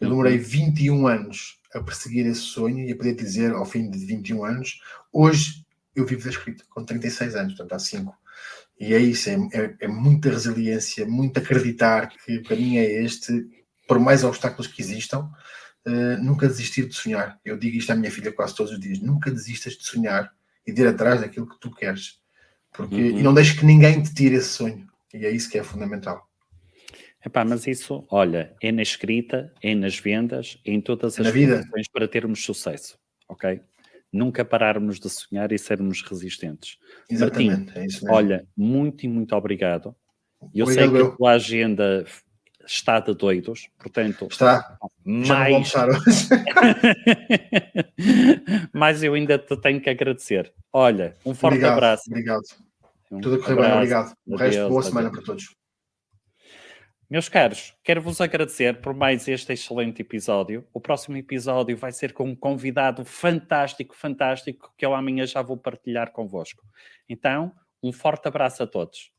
Eu demorei 21 anos a perseguir esse sonho e a poder dizer ao fim de 21 anos, hoje eu vivo da escrita, com 36 anos, portanto há 5. E é isso, é muita resiliência, muito acreditar que o caminho é este, por mais obstáculos que existam, nunca desistir de sonhar. Eu digo isto à minha filha quase todos os dias, nunca desistas de sonhar e de ir atrás daquilo que tu queres. Porque, e não deixes que ninguém te tire esse sonho. E é isso que é fundamental. Mas isso, olha, é na escrita, é nas vendas, é em todas as profissões para termos sucesso, ok? Nunca pararmos de sonhar e sermos resistentes. Exatamente, Martim, é isso mesmo. olha, muito e muito obrigado. Eu sei que a tua agenda está de doidos, portanto... Está, já não vou almoçar hoje. Mas eu ainda te tenho que agradecer. Olha, um forte abraço. Obrigado. Tudo a correr bem, obrigado. O resto, boa semana para todos. Meus caros, quero-vos agradecer por mais este excelente episódio. O próximo episódio vai ser com um convidado fantástico, que eu amanhã já vou partilhar convosco. Então, um forte abraço a todos.